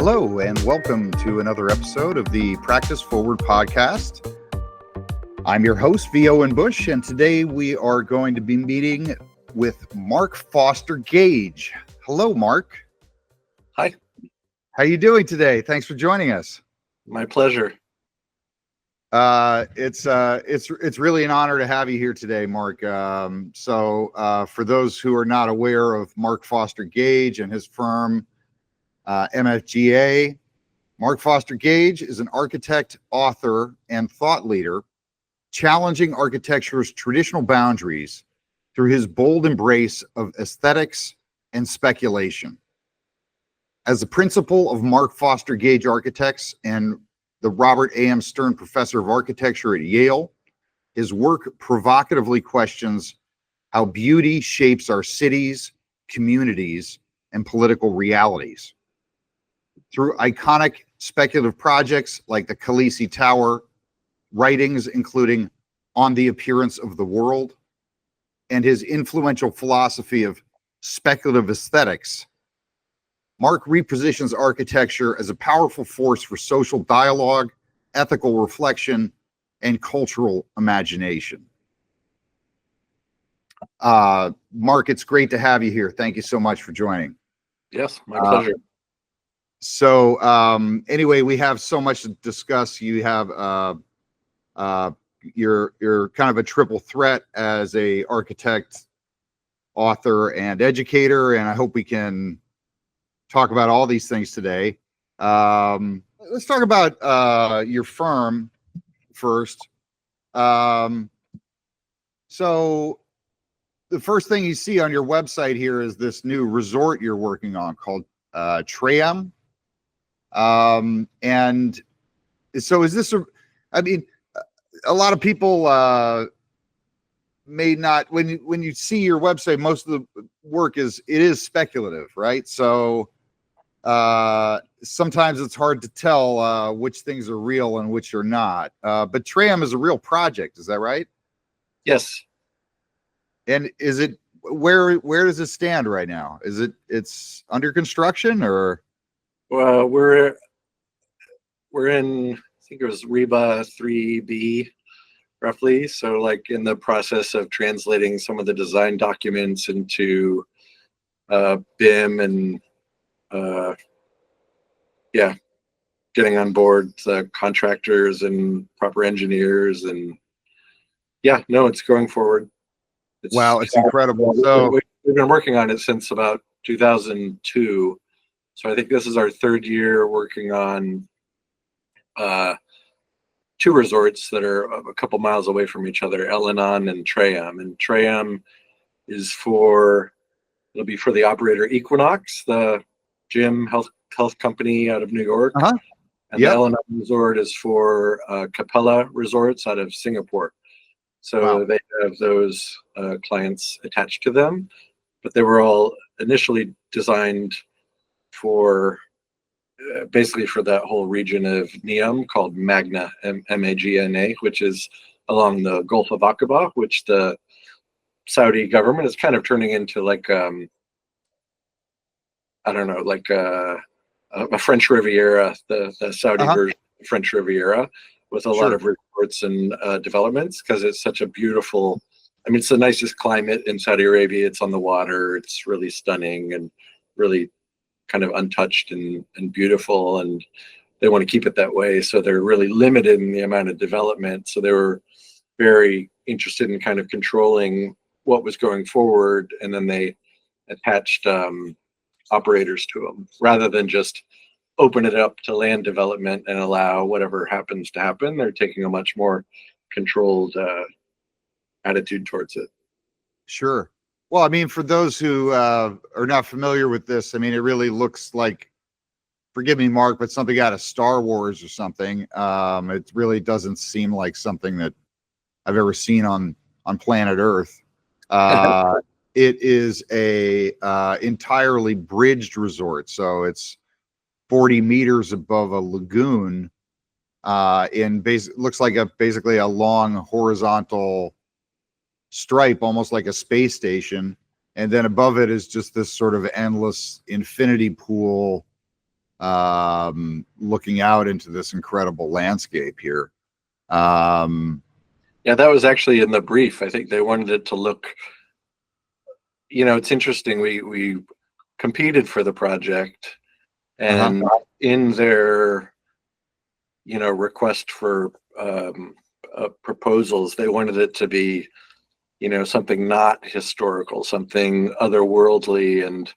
Hello, and welcome to another episode of the Practice Forward podcast. I'm your host, Owen Bush, and today we are going to be meeting with Mark Foster Gage. Hello, Mark. Hi. How are you doing today? Thanks for joining us. My pleasure. It's really an honor to have you here today, Mark. For those who are not aware of Mark Foster Gage and his firm, MFGA, Mark Foster Gage is an architect, author, and thought leader, challenging architecture's traditional boundaries through his bold embrace of aesthetics and speculation. As the principal of Mark Foster Gage Architects and the Robert A.M. Stern Professor of Architecture at Yale, his work provocatively questions how beauty shapes our cities, communities, and political realities. Through iconic speculative projects like the Khaleesi Tower, writings including On the Appearance of the World, and his influential philosophy of speculative aesthetics, Mark repositions architecture as a powerful force for social dialogue, ethical reflection, and cultural imagination. Mark, it's great to have you here. Thank you so much for joining. Yes, my pleasure. Anyway, we have so much to discuss. You have you're kind of a triple threat as a architect, author, and educator, and I hope we can talk about all these things today. Let's talk about your firm first. So the first thing you see on your website here is this new resort you're working on called Treyam. And so is this a lot of people may not, when you see your website, most of the work is speculative, right? So sometimes it's hard to tell which things are real and which are not. But Treyam is a real project, is that right? Yes. And is it where does it stand right now? It's under construction or? Well, we're in, I think it was Reba 3B roughly. So like in the process of translating some of the design documents into BIM and getting on board the contractors and proper engineers, and it's going forward. Wow, it's incredible. So we've been working on it since about 2002. So I think this is our third year working on two resorts that are a couple miles away from each other, El-Anon and Treyam. And Treyam it'll be for the operator Equinox, the gym health company out of New York. Uh-huh. And the El-Anon resort is for Capella Resorts out of Singapore. So They have those clients attached to them, but they were all initially designed for basically for that whole region of Neom called Magna, M-A-G-N-A, which is along the Gulf of Aqaba, which the Saudi government is kind of turning into like, a French Riviera, the Saudi version of French Riviera, with a lot of resorts and developments, because it's such a beautiful, it's the nicest climate in Saudi Arabia. It's on the water. It's really stunning and really kind of untouched and beautiful, and they want to keep it that way. So they're really limited in the amount of development. So they were very interested in kind of controlling what was going forward, and then they attached operators to them rather than just open it up to land development and allow whatever happens to happen. They're taking a much more controlled attitude towards it. Sure. Well, for those who are not familiar with this, it really looks like, forgive me, Mark, but something out of Star Wars or something. It really doesn't seem like something that I've ever seen on planet Earth. It is a entirely bridged resort, so it's 40 meters above a lagoon. Looks like basically a long horizontal stripe, almost like a space station, and then above it is just this sort of endless infinity pool looking out into this incredible landscape here. Yeah, that was actually in the brief. I think they wanted it to look, it's interesting. We competed for the project, and in their, request for proposals, they wanted it to be, something not historical, something otherworldly. And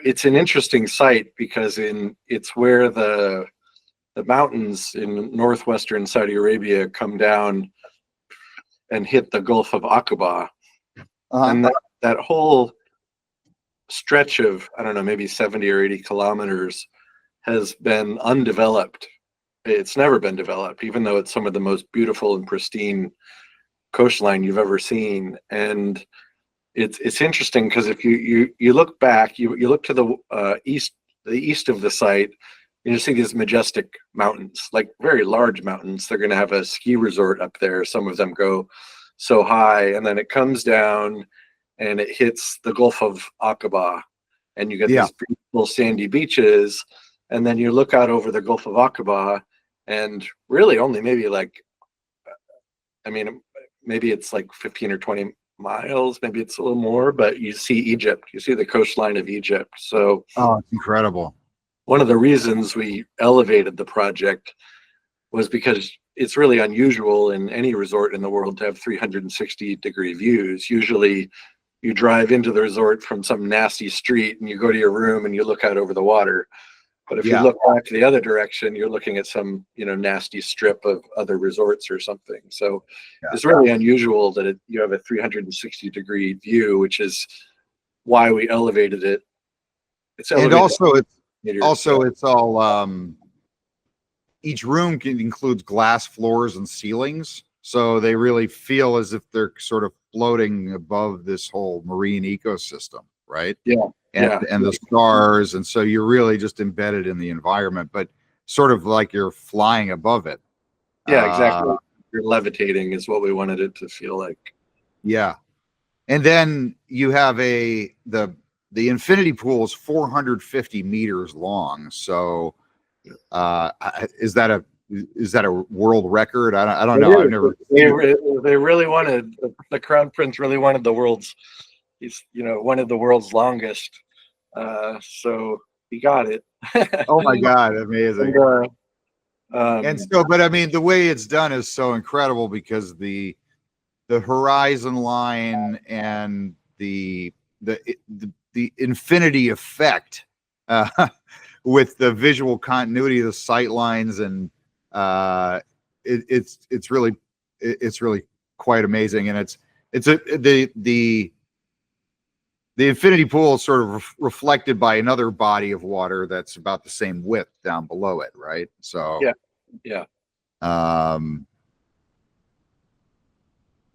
it's an interesting site because it's where the mountains in northwestern Saudi Arabia come down and hit the Gulf of Aqaba. And that whole stretch of, I don't know, maybe 70 or 80 kilometers has been undeveloped. It's never been developed, even though it's some of the most beautiful and pristine coastline you've ever seen. And it's interesting because if you look back, you look to the east of the site, and you see these majestic mountains, like very large mountains. They're going to have a ski resort up there. Some of them go so high, and then it comes down and it hits the Gulf of Aqaba, and you get these beautiful sandy beaches. And then you look out over the Gulf of Aqaba, and really only maybe maybe it's like 15 or 20 miles, maybe it's a little more, but you see Egypt, you see the coastline of Egypt. So, it's incredible. One of the reasons we elevated the project was because it's really unusual in any resort in the world to have 360-degree views. Usually you drive into the resort from some nasty street and you go to your room and you look out over the water. But if you look back the other direction, you're looking at some, nasty strip of other resorts or something. So it's really unusual that you have a 360-degree view, which is why we elevated it. It's all each room includes glass floors and ceilings, so they really feel as if they're sort of floating above this whole marine ecosystem, right? And the stars, and so you're really just embedded in the environment, but sort of like you're flying above it. Exactly. You're levitating is what we wanted it to feel like. And then you have the infinity pool is 450 meters long. So is that a world record? I don't know. I've never. They really wanted, the Crown Prince really wanted the world's. He's wanted the world's longest. So he got it. Oh my God, amazing. And so, but I mean, the way it's done is so incredible because the horizon line and the infinity effect with the visual continuity of the sight lines, and it's really quite amazing. And the infinity pool is sort of reflected by another body of water that's about the same width down below it, right? So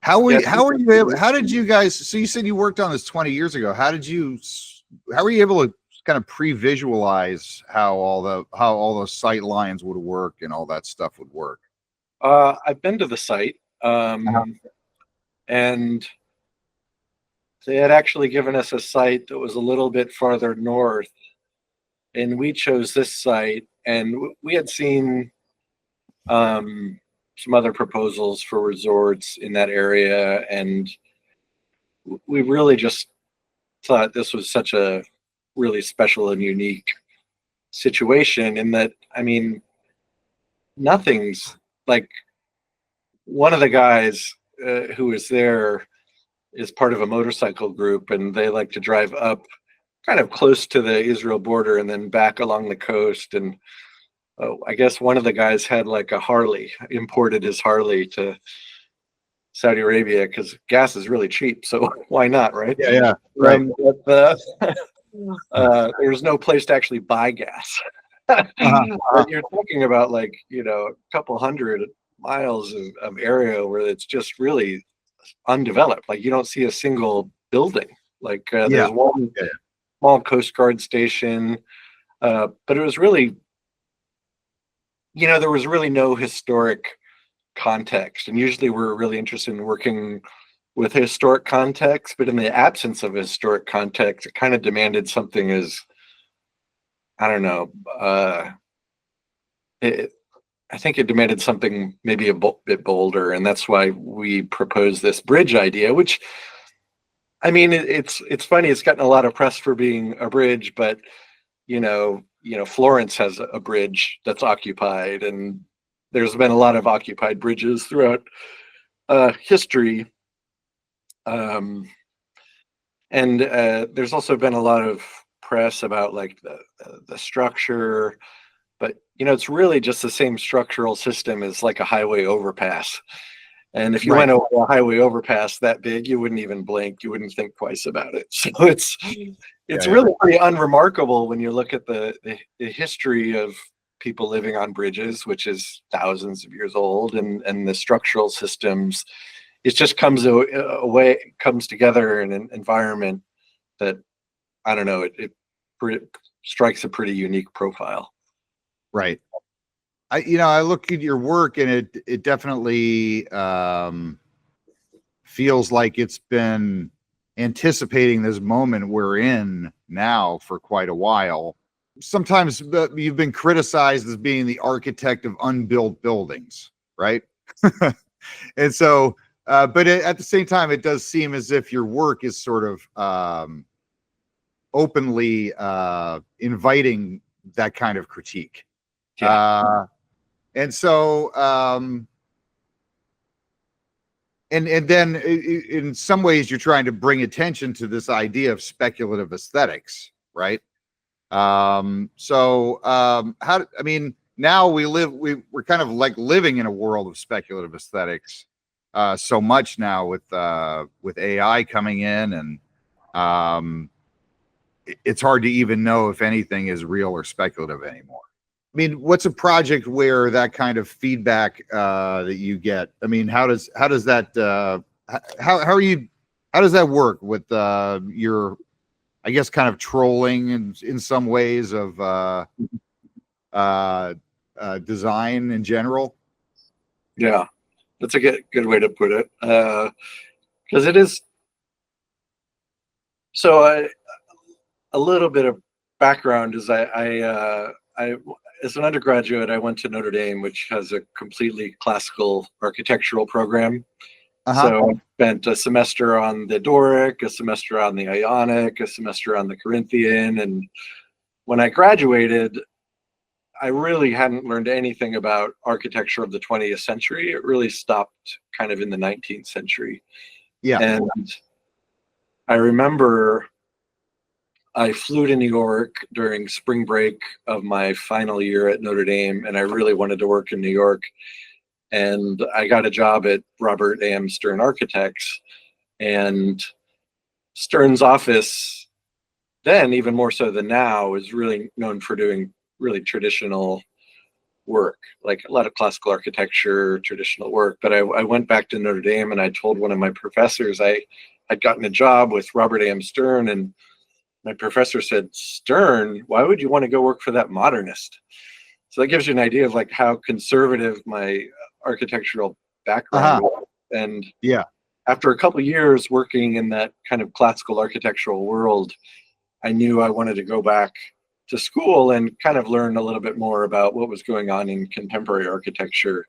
how did you guys, so you said you worked on this 20 years ago. How were you able to kind of pre-visualize how all those sight lines would work and all that stuff would work? I've been to the site, and they had actually given us a site that was a little bit farther north, and we chose this site. And we had seen some other proposals for resorts in that area, and we really just thought this was such a really special and unique situation, in that, I mean, nothing's like, one of the guys who was there is part of a motorcycle group, and they like to drive up kind of close to the Israel border and then back along the coast. And I guess one of the guys had like a Harley, imported his Harley to Saudi Arabia because gas is really cheap. So why not, right? Right. But there was no place to actually buy gas. But you're talking about like, a couple hundred miles of area where it's just really undeveloped. Like you don't see a single building. Like there's one small Coast Guard station, but it was really, there was really no historic context. And usually we're really interested in working with historic context, but in the absence of historic context, it kind of demanded something as I don't know. I think it demanded something maybe a bit bolder, and that's why we proposed this bridge idea. Which, I mean, it's funny. It's gotten a lot of press for being a bridge, but Florence has a bridge that's occupied, and there's been a lot of occupied bridges throughout history. And there's also been a lot of press about like the structure, but it's really just the same structural system as like a highway overpass. And if you Right. went over a highway overpass that big, you wouldn't even blink. You wouldn't think twice about it. So it's Yeah. really pretty unremarkable when you look at the history of people living on bridges, which is thousands of years old, and the structural systems. It just comes together in an environment that, I don't know, it strikes a pretty unique profile. Right. I look at your work, and it definitely feels like it's been anticipating this moment we're in now for quite a while. Sometimes you've been criticized as being the architect of unbuilt buildings, right? And so, but at the same time, it does seem as if your work is sort of openly inviting that kind of critique. Yeah. And so, and then in some ways, you're trying to bring attention to this idea of speculative aesthetics, right? Now we're kind of like living in a world of speculative aesthetics, so much now with AI coming in, and it's hard to even know if anything is real or speculative anymore. I mean, what's a project where that kind of feedback that you get? I mean, how does that how does that work with your, I guess, kind of trolling in some ways of design in general? Yeah, that's a good way to put it. Because it is. So a little bit of background is I as an undergraduate, I went to Notre Dame, which has a completely classical architectural program. So I spent a semester on the Doric, a semester on the Ionic, a semester on the Corinthian. And when I graduated, I really hadn't learned anything about architecture of the 20th century. It really stopped kind of in the 19th century. Yeah. And I remember I flew to New York during spring break of my final year at Notre Dame, and I really wanted to work in New York. And I got a job at Robert A.M. Stern Architects, and Stern's office then, even more so than now, is really known for doing really traditional work, like a lot of classical architecture, traditional work. But I went back to Notre Dame, and I told one of my professors I had gotten a job with Robert A.M. Stern, and my professor said, "Stern, why would you want to go work for that modernist?" So that gives you an idea of like how conservative my architectural background was. And yeah, after a couple of years working in that kind of classical architectural world, I knew I wanted to go back to school and kind of learn a little bit more about what was going on in contemporary architecture.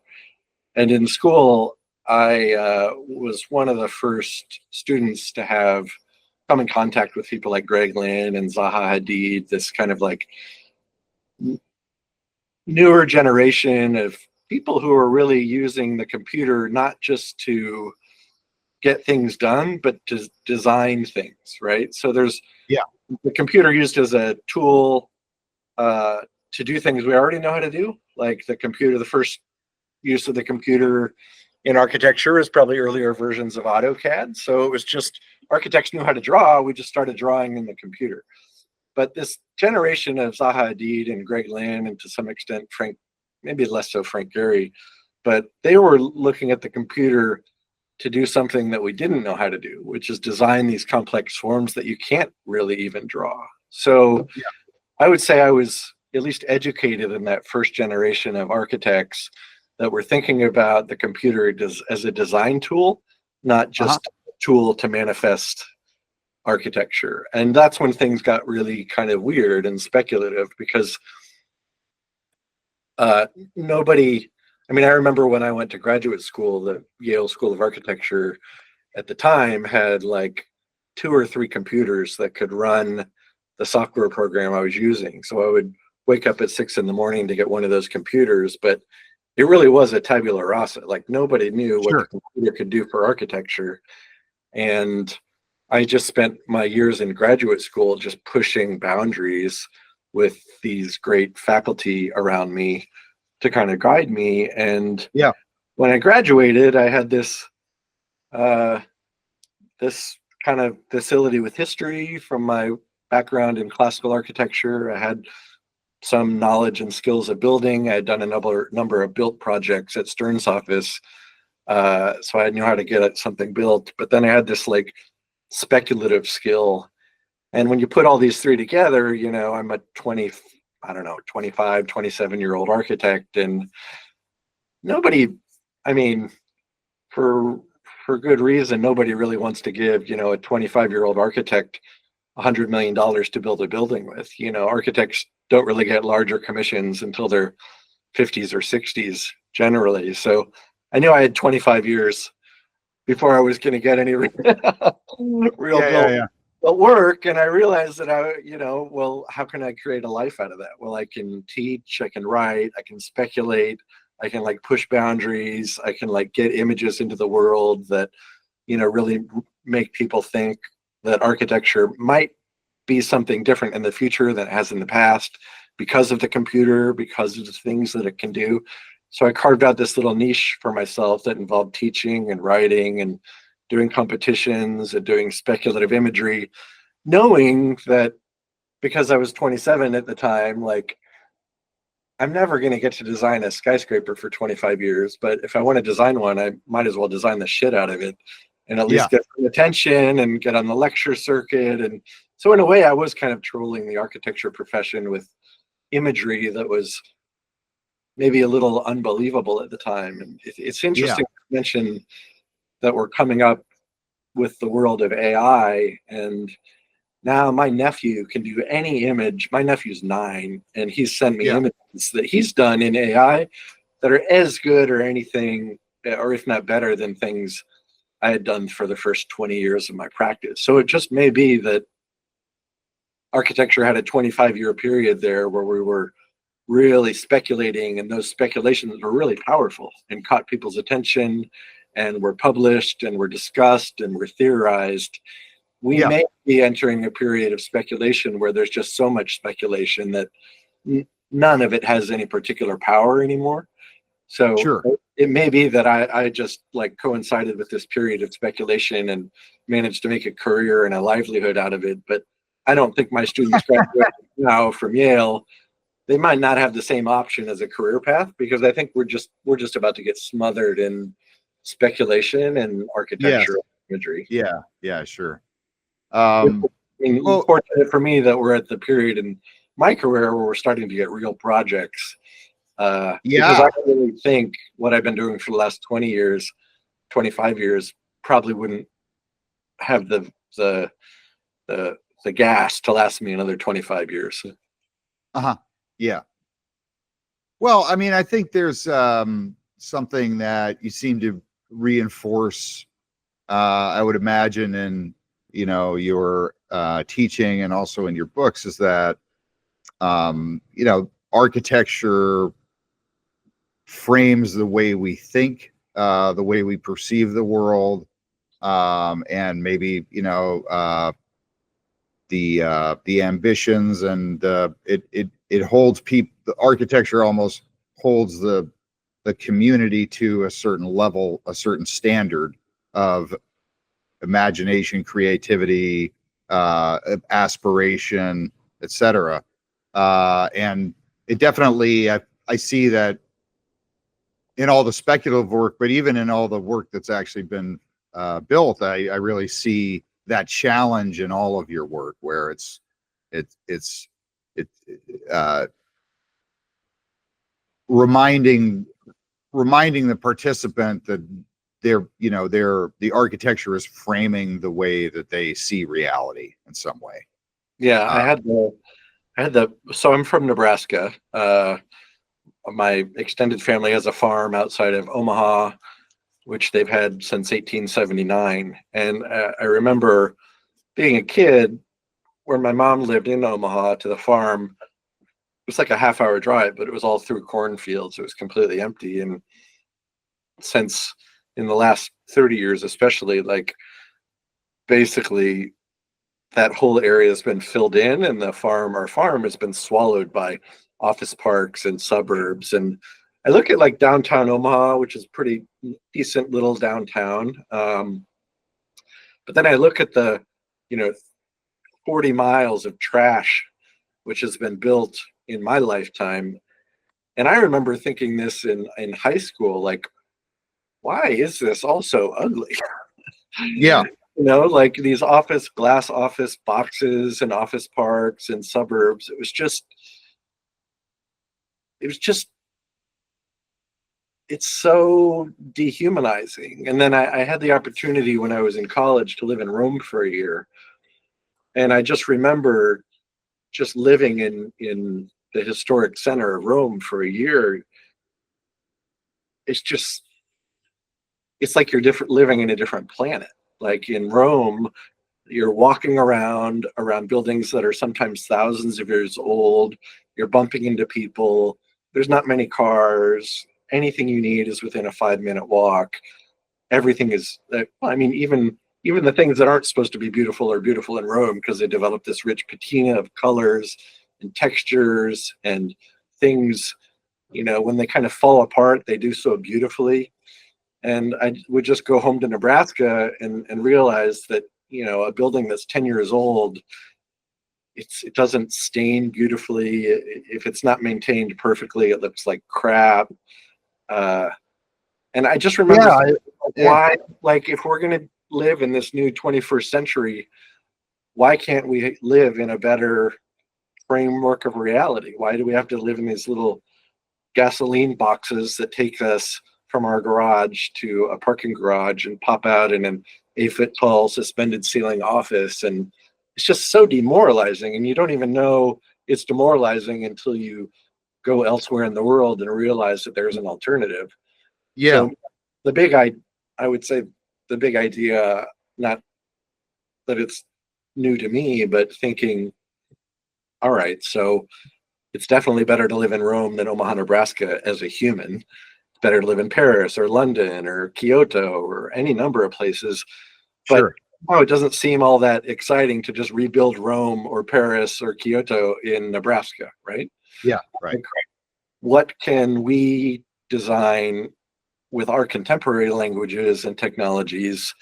And in school, I was one of the first students to have come in contact with people like Greg Lynn and Zaha Hadid, this kind of like newer generation of people who are really using the computer not just to get things done, but to design things, right? So there's the computer used as a tool to do things we already know how to do, like the first use of the computer in architecture is probably earlier versions of AutoCAD. So it was just architects knew how to draw. We just started drawing in the computer. But this generation of Zaha Hadid and Greg Lynn, and to some extent Frank, maybe less so Frank Gehry, but they were looking at the computer to do something that we didn't know how to do, which is design these complex forms that you can't really even draw. So I would say I was at least educated in that first generation of architects that were thinking about the computer as a design tool, not just a tool to manifest architecture. And that's when things got really kind of weird and speculative, because nobody, I mean, I remember when I went to graduate school, the Yale School of Architecture at the time had like 2 or 3 computers that could run the software program I was using. So I would wake up at 6 in the morning to get one of those computers, but it really was a tabula rasa. Like nobody knew what the computer could do for architecture. And I just spent my years in graduate school just pushing boundaries with these great faculty around me to kind of guide me. And when I graduated, I had this this kind of facility with history from my background in classical architecture. I had some knowledge and skills of building. I had done a number of built projects at Stern's office. So I knew how to get something built, but then I had this like speculative skill. And when you put all these 3 together, you know, I'm a 25, 27-year-old architect, and nobody, I mean, for good reason, nobody really wants to give, you know, a 25-year-old architect $100 million to build a building with. You know, architects don't really get larger commissions until their 50s or 60s generally. So I knew I had 25 years before I was going to get any real built work. And I realized that you know, well, how can I create a life out of that? Well, I can teach, I can write, I can speculate, I can like push boundaries, I can like get images into the world that, you know, really make people think that architecture might be something different in the future than it has in the past because of the computer, because of the things that it can do. So I carved out this little niche for myself that involved teaching and writing and doing competitions and doing speculative imagery, knowing that because I was 27 at the time, like, I'm never going to get to design a skyscraper for 25 years, but if I want to design one, I might as well design the shit out of it and at least get some attention and get on the lecture circuit. And so in a way, I was kind of trolling the architecture profession with imagery that was maybe a little unbelievable at the time. And it's interesting to mention that we're coming up with the world of AI, and now my nephew can do any image. My nephew's 9, and he's sent me images that he's done in AI that are as good or anything, or if not better than things I had done for the first 20 years of my practice. So it just may be that architecture had a 25-year period there where we were really speculating, and those speculations were really powerful and caught people's attention and were published and were discussed and were theorized. We may be entering a period of speculation where there's just so much speculation that none of it has any particular power anymore. So it may be that I just like coincided with this period of speculation and managed to make a career and a livelihood out of it. But I don't think my students graduating now from Yale, they might not have the same option as a career path, because I think we're just about to get smothered in speculation and architecture imagery. Sure. I mean, fortunate for me that we're at the period in my career where we're starting to get real projects. Because I really think what I've been doing for the last 20 years, 25 years, probably wouldn't have the gas to last me another 25 years. Yeah. Well, I mean, I think there's something that you seem to reinforce, I would imagine, in, you know, your teaching and also in your books, is that, you know, architecture frames the way we think, the way we perceive the world, and maybe, you know, the ambitions, and it holds people. The architecture almost holds the community to a certain level, a certain standard of imagination, creativity, aspiration, etc. And it definitely, I see that in all the speculative work, but even in all the work that's actually been built, I really see that challenge in all of your work, where it's reminding the participant that the architecture is framing the way that they see reality in some way. Yeah, so I'm from Nebraska. My extended family has a farm outside of Omaha, which they've had since 1879. And I remember being a kid where my mom lived in Omaha to the farm. It was like a half-hour drive, but it was all through cornfields. It was completely empty. And since in the last 30 years, especially, like basically that whole area has been filled in, and our farm has been swallowed by office parks and suburbs. And I look at like downtown Omaha, which is pretty decent little downtown. But then I look at the, 40 miles of trash, which has been built in my lifetime. And I remember thinking this in high school, like, why is this all so ugly? Yeah. Like these glass office boxes and office parks and suburbs. It was just, it's so dehumanizing. And then I had the opportunity when I was in college to live in Rome for a year. And I just remember just living in the historic center of Rome for a year. It's like you're living in a different planet. Like in Rome, you're walking around buildings that are sometimes thousands of years old. You're bumping into people. There's not many cars. Anything you need is within a 5-minute walk. Everything is, I mean, even the things that aren't supposed to be beautiful are beautiful in Rome because they developed this rich patina of colors and textures and things, when they kind of fall apart, they do so beautifully. And I would just go home to Nebraska and realize that, a building that's 10 years old, it doesn't stain beautifully. If it's not maintained perfectly, it looks like crap. And I just remember why, like, if we're going to live in this new 21st century, why can't we live in a better framework of reality? Why do we have to live in these little gasoline boxes that take us from our garage to a parking garage and pop out in an 8-foot tall suspended ceiling office? And it's just so demoralizing, and you don't even know it's demoralizing until you go elsewhere in the world and realize that there's an alternative. Yeah. So I would say the big idea, not that it's new to me, but thinking, all right, so it's definitely better to live in Rome than Omaha, Nebraska as a human. It's better to live in Paris or London or Kyoto or any number of places. Sure. But it doesn't seem all that exciting to just rebuild Rome or Paris or Kyoto in Nebraska, right? Yeah, right. What can we design with our contemporary languages and technologies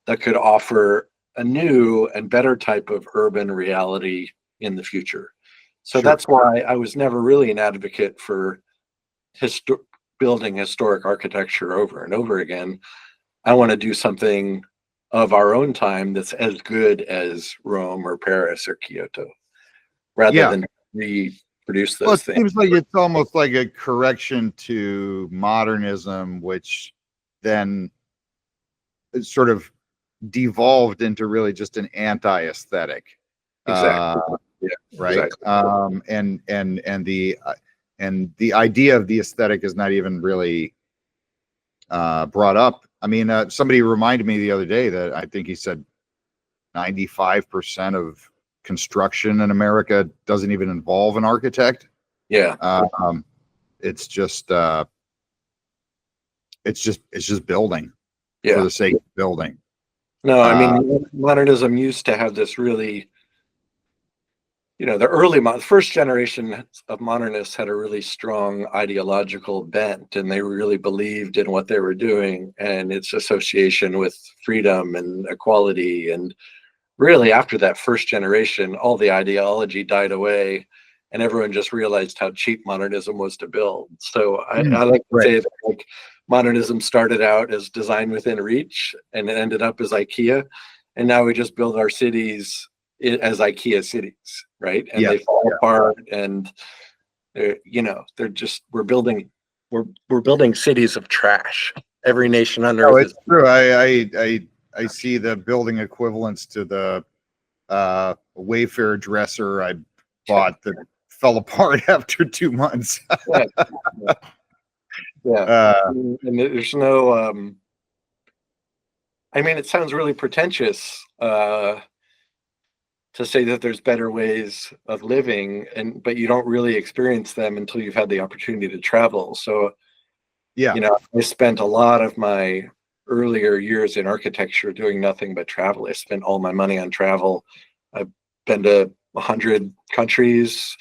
that could offer a new and better type of urban reality in the future? So Sure. That's why I was never really an advocate for building historic architecture over and over again. I want to do something of our own time that's as good as Rome or Paris or Kyoto, rather than reproduce those things. It seems like it's almost like a correction to modernism, which then sort of devolved into really just an anti-aesthetic. Exactly. Right. Exactly. And the idea of the aesthetic is not even really brought up. I mean, somebody reminded me the other day that I think he said 95% of construction in America doesn't even involve an architect. Yeah. It's just building Yeah. for the sake of building. No, I mean, modernism used to have this really, the first generation of modernists had a really strong ideological bent, and they really believed in what they were doing and its association with freedom and equality. And really, after that first generation, all the ideology died away, and everyone just realized how cheap modernism was to build. So I like to say that, like, modernism started out as design within reach, and it ended up as IKEA, and now we just build our cities as IKEA cities, right? And they fall apart, and we're building cities of trash. every nation on No, earth it's true. I see the building equivalents to the Wayfair dresser I bought that fell apart after 2 months. yeah, yeah. And there's no I mean, it sounds really pretentious to say that there's better ways of living, but you don't really experience them until you've had the opportunity to travel. So, Yeah. I spent a lot of my earlier years in architecture doing nothing but travel. I spent all my money on travel. I've been to 100 countries,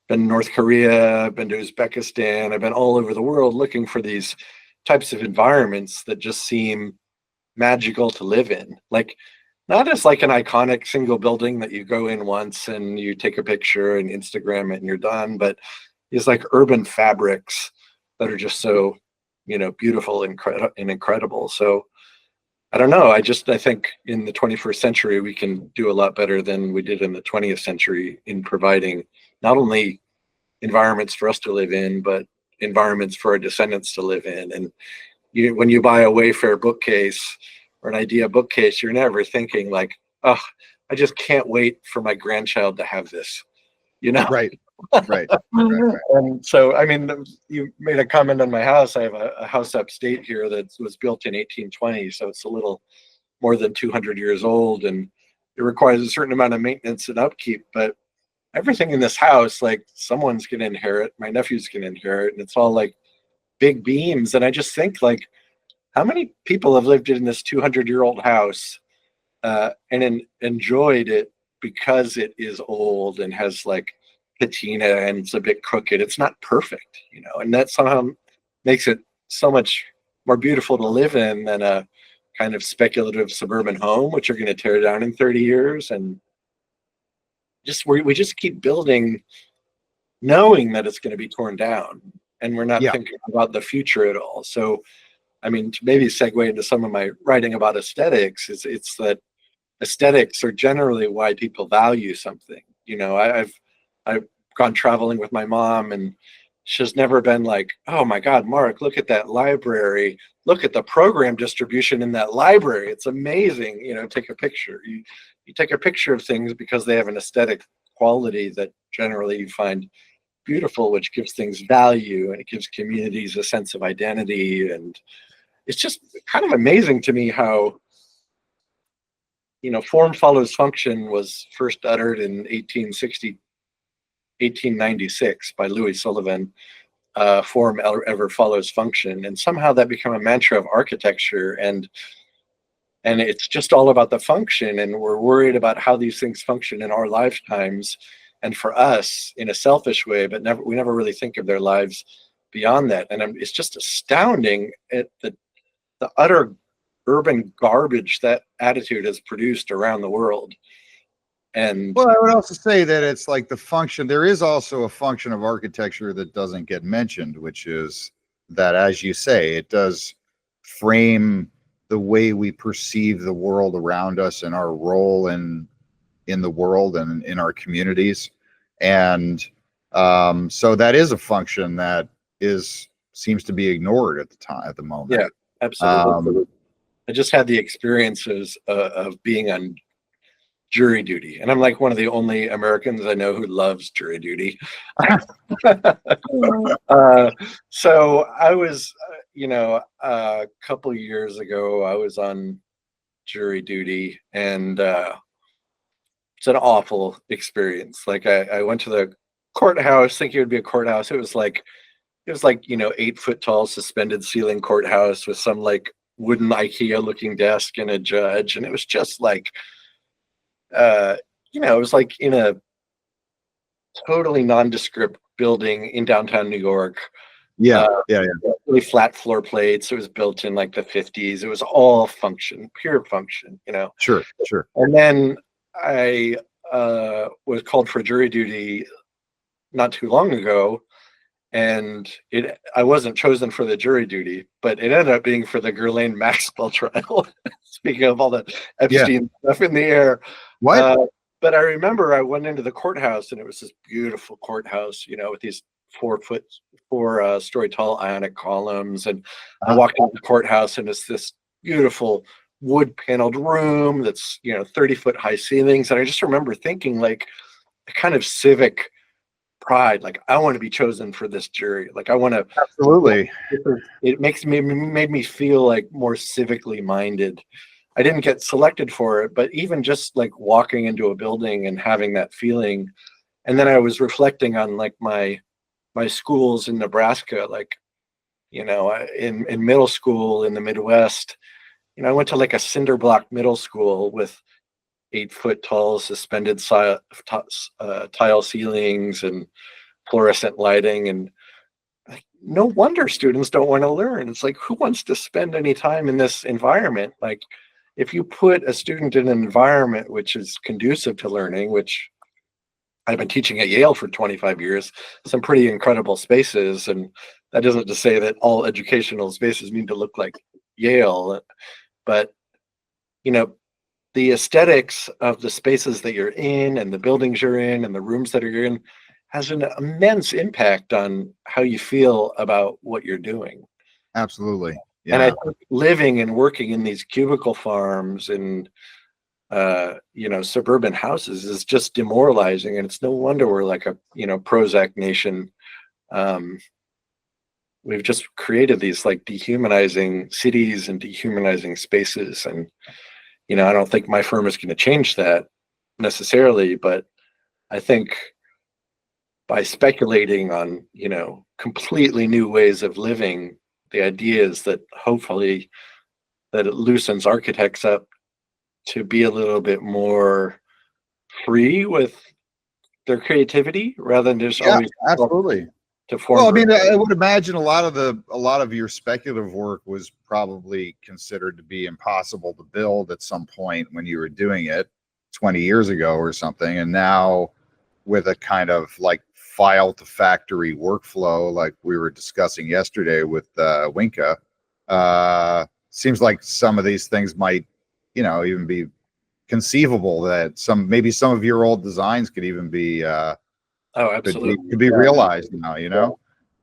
been to North Korea, been to Uzbekistan. I've been all over the world looking for these types of environments that just seem magical to live in. Like, not as like an iconic single building that you go in once and you take a picture and Instagram it and you're done, but these like urban fabrics that are just so, beautiful and incredible. So I don't know. I think in the 21st century, we can do a lot better than we did in the 20th century in providing not only environments for us to live in, but environments for our descendants to live in. And when you buy a Wayfair bookcase or an IDEA bookcase, you're never thinking like, oh, I just can't wait for my grandchild to have this, Right. Right. And so, I mean, you made a comment on my house. I have a house upstate here that was built in 1820, so it's a little more than 200 years old, and it requires a certain amount of maintenance and upkeep. But everything in this house, like someone's going to inherit, my nephew's going to inherit, and it's all like big beams. And I just think like, how many people have lived in this 200-year-old house and enjoyed it because it is old and has like patina and it's a bit crooked. It's not perfect, and that somehow makes it so much more beautiful to live in than a kind of speculative suburban home, which you're going to tear down in 30 years. And we just keep building knowing that it's going to be torn down, and we're not thinking about the future at all. So, I mean, to maybe segue into some of my writing about aesthetics, it's that aesthetics are generally why people value something. I've gone traveling with my mom, and she's never been like, oh my God, Mark, look at that library. Look at the program distribution in that library. It's amazing. Take a picture. You take a picture of things because they have an aesthetic quality that generally you find beautiful, which gives things value and it gives communities a sense of identity. And it's just kind of amazing to me how, form follows function was first uttered in 1896 by Louis Sullivan. Form ever follows function, and somehow that became a mantra of architecture, and it's just all about the function, and we're worried about how these things function in our lifetimes and for us in a selfish way, but we never really think of their lives beyond that. And it's just astounding at the utter urban garbage that attitude has produced around the world. And well, I would also say that it's like the function. There is also a function of architecture that doesn't get mentioned, which is that, as you say, it does frame the way we perceive the world around us and our role in the world and in our communities. And so that is a function that seems to be ignored at the moment. Yeah, absolutely. I just had the experiences of being on jury duty, and I'm like one of the only Americans I know who loves jury duty. So I was, a couple years ago, I was on jury duty, and it's an awful experience. Like I went to the courthouse thinking it would be a courthouse. It was like 8-foot tall suspended ceiling courthouse with some like wooden IKEA looking desk and a judge, and it was just like it was like in a totally nondescript building in downtown New York. Yeah. Really flat floor plates. It was built in like the 50s. It was all function, pure function, Sure. And then I was called for jury duty not too long ago, and I wasn't chosen for the jury duty, but it ended up being for the Ghislaine Maxwell trial. Speaking of all the Epstein stuff in the air. What? But I remember I went into the courthouse, and it was this beautiful courthouse, with these 4-story tall ionic columns. And I walked into the courthouse, and it's this beautiful wood paneled room that's 30-foot high ceilings. And I just remember thinking, like, a kind of civic pride, like, I want to be chosen for this jury. Like, I want to. Absolutely. It made me feel like more civically minded. I didn't get selected for it, but even just like walking into a building and having that feeling. And then I was reflecting on like my schools in Nebraska, like, in middle school in the Midwest, I went to like a cinder block middle school with 8-foot tall suspended tile ceilings and fluorescent lighting. And like, no wonder students don't want to learn. It's like, who wants to spend any time in this environment? Like, if you put a student in an environment which is conducive to learning, which I've been teaching at Yale for 25 years, some pretty incredible spaces. And that isn't to say that all educational spaces need to look like Yale, but, the aesthetics of the spaces that you're in and the buildings you're in and the rooms that you're in has an immense impact on how you feel about what you're doing. Absolutely. Yeah. And I think living and working in these cubicle farms and suburban houses is just demoralizing, and it's no wonder we're like a Prozac nation. We've just created these like dehumanizing cities and dehumanizing spaces, and I don't think my firm is going to change that necessarily, but I think by speculating on completely new ways of living, the idea is that hopefully that it loosens architects up to be a little bit more free with their creativity rather than just always absolutely to form. Well, I mean, I would imagine a lot of your speculative work was probably considered to be impossible to build at some point when you were doing it 20 years ago or something, and now with a kind of like file to factory workflow like we were discussing yesterday with Winka, seems like some of these things might even be conceivable, that maybe some of your old designs could even be absolutely could be realized now.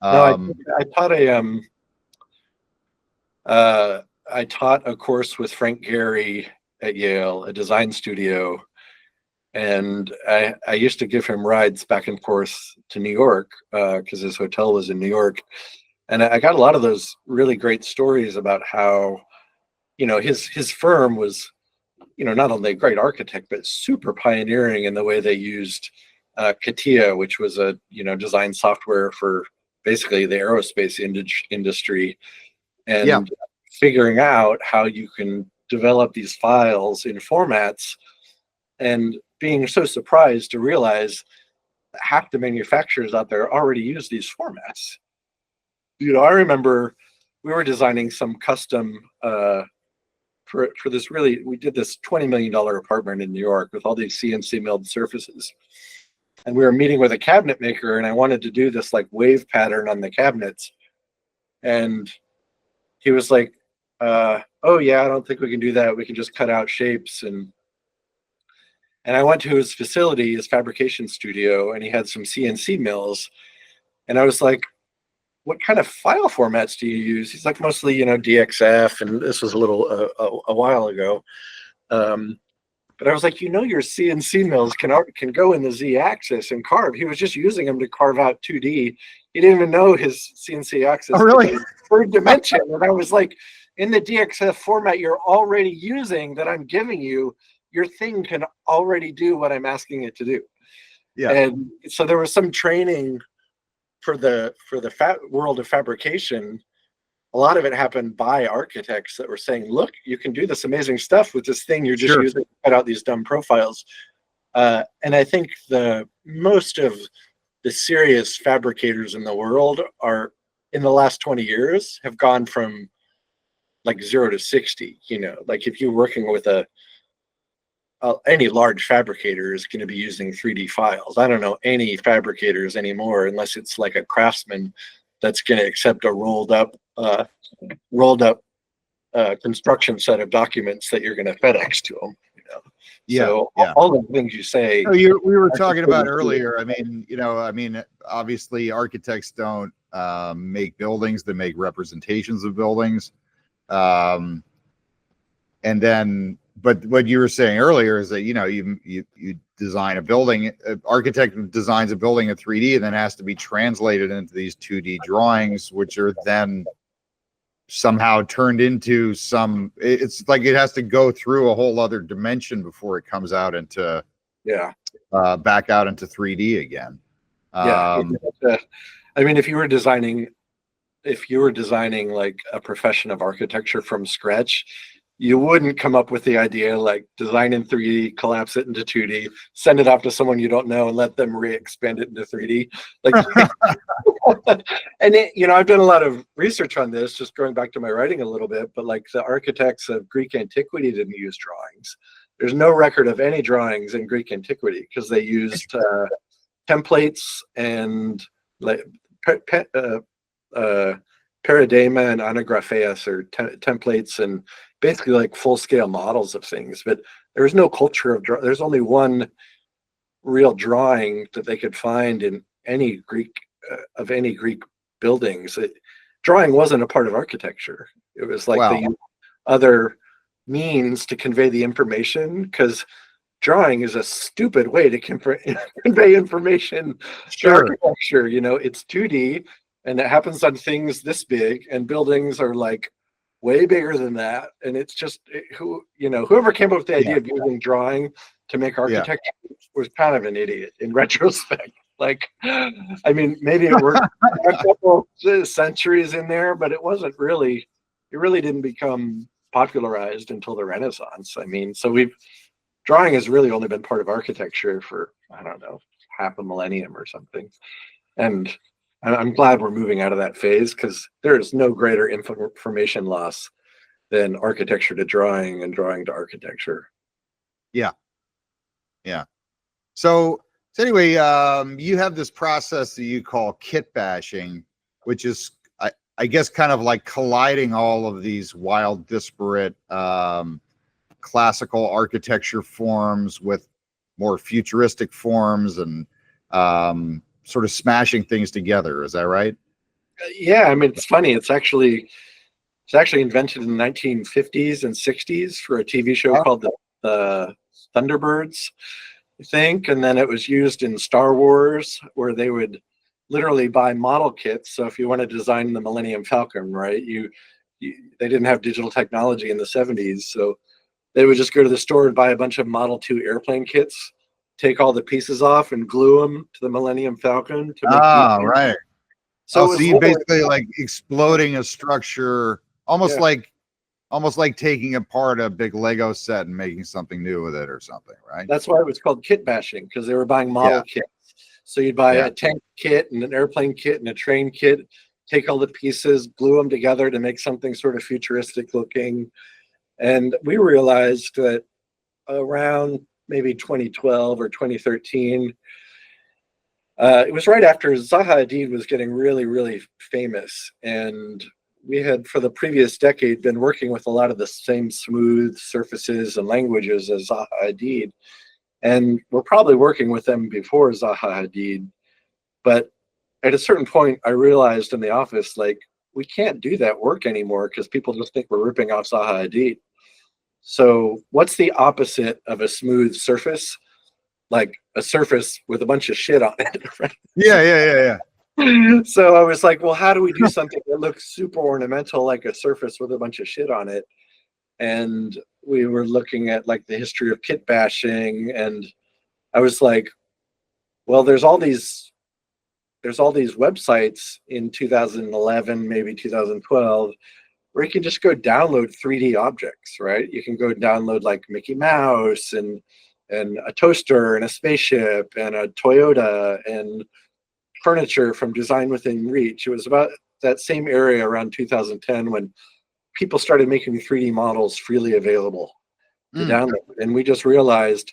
I taught a course with Frank Gehry at Yale, a design studio, and I used to give him rides back and forth to New York because his hotel was in New York, and I got a lot of those really great stories about how his firm was not only a great architect but super pioneering in the way they used CATIA, which was a design software for basically the aerospace industry, and figuring out how you can develop these files in formats, and being so surprised to realize that half the manufacturers out there already use these formats. I remember we were designing some custom for this we did this $20 million apartment in New York with all these CNC milled surfaces. And we were meeting with a cabinet maker, and I wanted to do this like wave pattern on the cabinets. And he was like, oh yeah, I don't think we can do that. We can just cut out shapes. And I went to his facility, his fabrication studio, and he had some CNC mills. And I was like, what kind of file formats do you use? He's like, mostly, DXF. And this was a while ago. But I was like, your CNC mills can go in the Z-axis and carve. He was just using them to carve out 2D. He didn't even know his CNC axis. Oh, really? Third dimension. And I was like, in the DXF format you're already using that I'm giving you, your thing can already do what I'm asking it to do. Yeah. And so there was some training for the world of fabrication. A lot of it happened by architects that were saying, look, you can do this amazing stuff with this thing you're just using to cut out these dumb profiles. And I think most of the serious fabricators in the world are, in the last 20 years, have gone from like 0 to 60. Like if you're working with any large fabricator is going to be using 3D files. I don't know any fabricators anymore, unless it's like a craftsman that's going to accept a rolled up construction set of documents that you're going to FedEx to them. Yeah, So yeah. all the things you say. No, we were talking about earlier. I mean, obviously architects don't make buildings; they make representations of buildings. Um, and then, but what you were saying earlier is that you design a building. An architect designs a building in 3D, and then has to be translated into these 2D drawings, which are then somehow turned into some. It's like it has to go through a whole other dimension before it comes out into back out into 3D again. I mean, if you were designing like a profession of architecture from scratch, you wouldn't come up with the idea like design in 3D, collapse it into 2D, send it off to someone you don't know, and let them re-expand it into 3D. Like, and I've done a lot of research on this, just going back to my writing a little bit. But like the architects of Greek antiquity didn't use drawings. There's no record of any drawings in Greek antiquity because they used templates and like paradema and anagrapheas, or templates, and basically like full-scale models of things. But there was no culture of there's only one real drawing that they could find in any Greek of any Greek buildings. Drawing wasn't a part of architecture. It was like they used other means to convey the information, because drawing is a stupid way to convey information to architecture. It's 2D, and it happens on things this big, and buildings are like way bigger than that. And it's just whoever came up with the idea of using drawing to make architecture was kind of an idiot in retrospect. Like, I mean, maybe it worked a couple centuries in there, but it really didn't become popularized until the Renaissance. I mean, so drawing has really only been part of architecture for, I don't know, half a millennium or something. And I'm glad we're moving out of that phase, because there is no greater information loss than architecture to drawing and drawing to architecture. Yeah. So anyway, you have this process that you call kit bashing, which is, I guess, kind of like colliding all of these wild, disparate classical architecture forms with more futuristic forms, and sort of smashing things together. Is that right? Yeah, I mean, it's funny. It's actually invented in the 1950s and 60s for a TV show called the Thunderbirds, I think. And then it was used in Star Wars, where they would literally buy model kits. So if you want to design the Millennium Falcon, right, they didn't have digital technology in the 70s. So they would just go to the store and buy a bunch of Model 2 airplane kits, take all the pieces off and glue them to the Millennium Falcon to make right. So you basically like exploding a structure, almost like taking apart a big Lego set and making something new with it or something, right? That's why it was called kit bashing, because they were buying model kits. So you'd buy a tank kit and an airplane kit and a train kit, take all the pieces, glue them together to make something sort of futuristic looking. And we realized that around maybe 2012 or 2013, it was right after Zaha Hadid was getting really, really famous. And we had, for the previous decade, been working with a lot of the same smooth surfaces and languages as Zaha Hadid. And we're probably working with them before Zaha Hadid. But at a certain point, I realized in the office, like, we can't do that work anymore because people just think we're ripping off Zaha Hadid. So what's the opposite of a smooth surface? Like a surface with a bunch of shit on it, right? Yeah. So I was like, well, how do we do something that looks super ornamental, like a surface with a bunch of shit on it? And we were looking at like the history of kit bashing, and I was like, well, there's all these websites in 2011, maybe 2012, where you can just go download 3D objects, right? You can go download like Mickey Mouse and a toaster and a spaceship and a Toyota and furniture from Design Within Reach. It was about that same area around 2010 when people started making 3D models freely available to download. And we just realized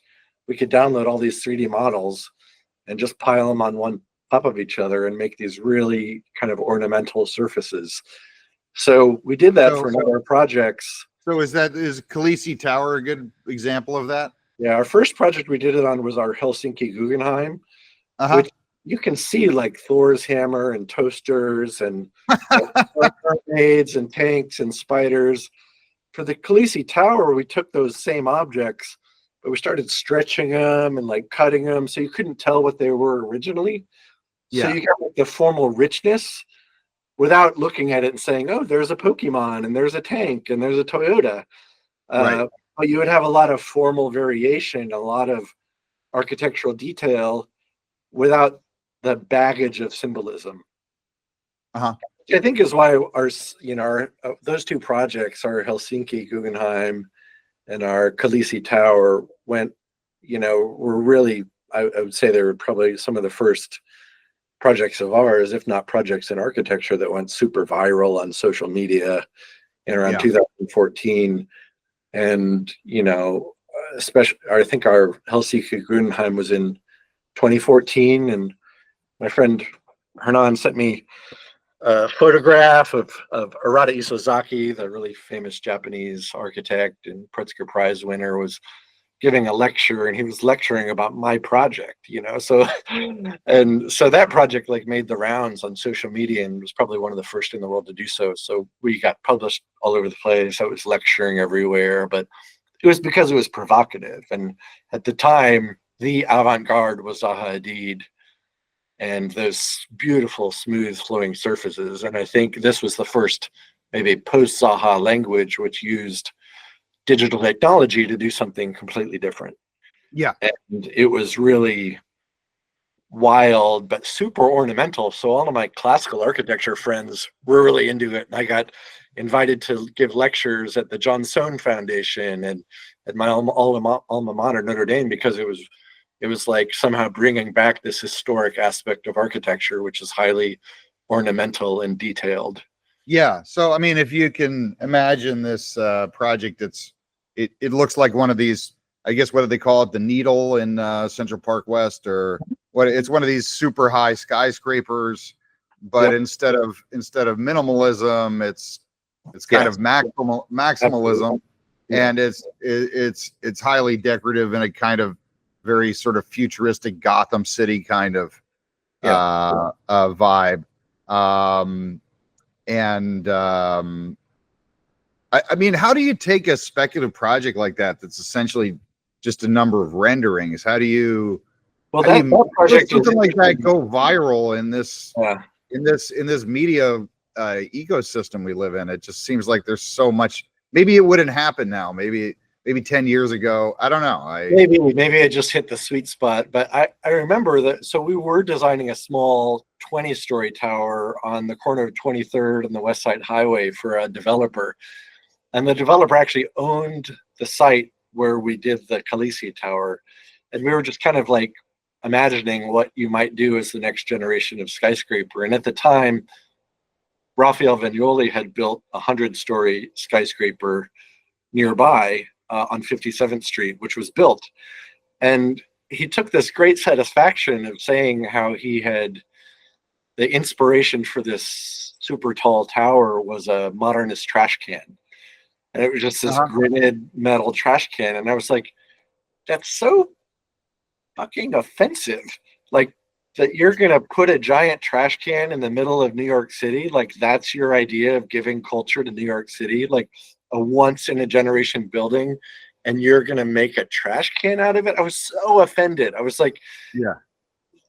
we could download all these 3D models and just pile them on one top of each other and make these really kind of ornamental surfaces. So we did that for a number of projects. So is Khaleesi Tower a good example of that? Yeah, our first project we did it on was our Helsinki Guggenheim, Uh-huh. which you can see like Thor's hammer and toasters and mermaids and tanks and spiders. For the Khaleesi Tower, we took those same objects, but we started stretching them and like cutting them so you couldn't tell what they were originally. So Yeah. you got like the formal richness without looking at it and saying, oh, there's a Pokemon and there's a tank and there's a Toyota. Right. But you would have a lot of formal variation, a lot of architectural detail without the baggage of symbolism. Uh-huh. Which I think is why our those two projects, our Helsinki Guggenheim and our Khaleesi Tower, were really, I would say they were probably some of the first projects of ours, if not projects in architecture, that went super viral on social media in around 2014. And, especially, I think our Helsinki Guggenheim was in 2014. And my friend Hernan sent me a photograph of Arata Isozaki, the really famous Japanese architect and Pritzker Prize winner, was giving a lecture, and he was lecturing about my project, so and so that project like made the rounds on social media and was probably one of the first in the world to do so. So we got published all over the place. I was lecturing everywhere, but it was because it was provocative. And at the time, the avant-garde was Zaha Hadid and those beautiful, smooth flowing surfaces. And I think this was the first maybe post-Zaha language which used digital technology to do something completely different. Yeah. And it was really wild, but super ornamental. So all of my classical architecture friends were really into it. And I got invited to give lectures at the John Soane Foundation and at my alma mater, Notre Dame, because it was like somehow bringing back this historic aspect of architecture, which is highly ornamental and detailed. Yeah. So, I mean, if you can imagine this project, it looks like one of these, I guess, what do they call it? The Needle in Central Park West, or what? It's one of these super high skyscrapers, but instead of minimalism, it's kind of maximalism, and it's highly decorative in a kind of very sort of futuristic Gotham City kind of vibe. I mean, how do you take a speculative project like that that's essentially just a number of renderings? How do you that project something like that go viral in this media ecosystem we live in? It just seems like there's so much. Maybe it wouldn't happen now. Maybe 10 years ago. I don't know. Maybe I just hit the sweet spot. But I remember that. So we were designing a small 20-story tower on the corner of 23rd and the West Side Highway for a developer. And the developer actually owned the site where we did the Khaleesi Tower. And we were just kind of like imagining what you might do as the next generation of skyscraper. And at the time, Raphael Vignoli had built a 100-story skyscraper nearby on 57th Street, which was built. And he took this great satisfaction of saying how he had the inspiration for this super tall tower was a modernist trash can. And it was just this gritted metal trash can. And I was like, that's so fucking offensive. Like, that you're going to put a giant trash can in the middle of New York City? Like, that's your idea of giving culture to New York City? Like a once in a generation building, and you're going to make a trash can out of it? I was so offended. I was like, yeah,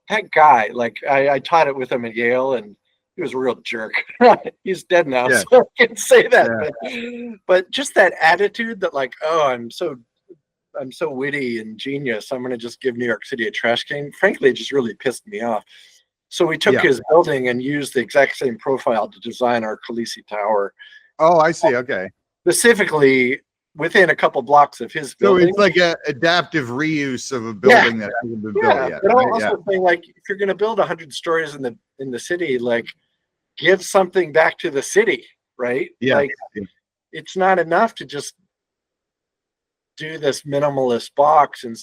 that guy, like I taught it with him at Yale, and he was a real jerk. He's dead now, so I can't say that. Yeah. But just that attitude that like, oh, I'm so witty and genius, I'm going to just give New York City a trash can. Frankly, it just really pissed me off. So we took his building and used the exact same profile to design our Khaleesi Tower. Oh, I see. Okay. Specifically within a couple blocks of his building. So it's like a adaptive reuse of a building that hasn't been built yet. But I'm also saying, like, if you're going to build 100 stories in the city, like, give something back to the city, right? Yeah. Like, it's not enough to just do this minimalist box and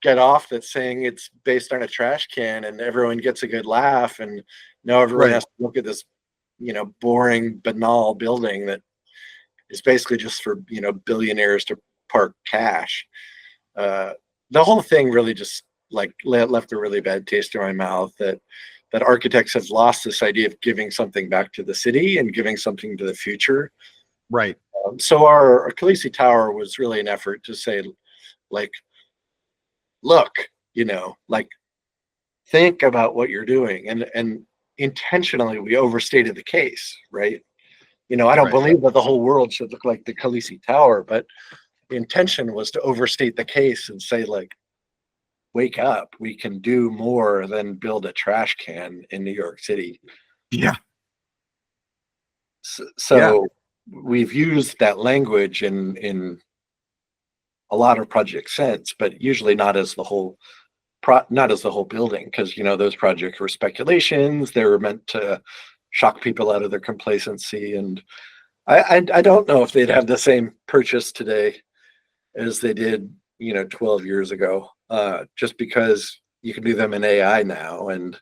get off that saying it's based on a trash can and everyone gets a good laugh, and now everyone has to look at this, boring, banal building that is basically just for, billionaires to park cash. the whole thing really just like left a really bad taste in my mouth, that architects have lost this idea of giving something back to the city and giving something to the future. Right. So our Khaleesi Tower was really an effort to say, like, look, like, think about what you're doing, and intentionally we overstated the case, right? I don't Right. believe that the whole world should look like the Khaleesi Tower, but the intention was to overstate the case and say, like, wake up, we can do more than build a trash can in New York City. Yeah. So we've used that language in a lot of projects since, but usually not as the whole building, because those projects were speculations. They were meant to shock people out of their complacency, and I don't know if they'd have the same purchase today as they did 12 years ago, just because you can do them in AI now. And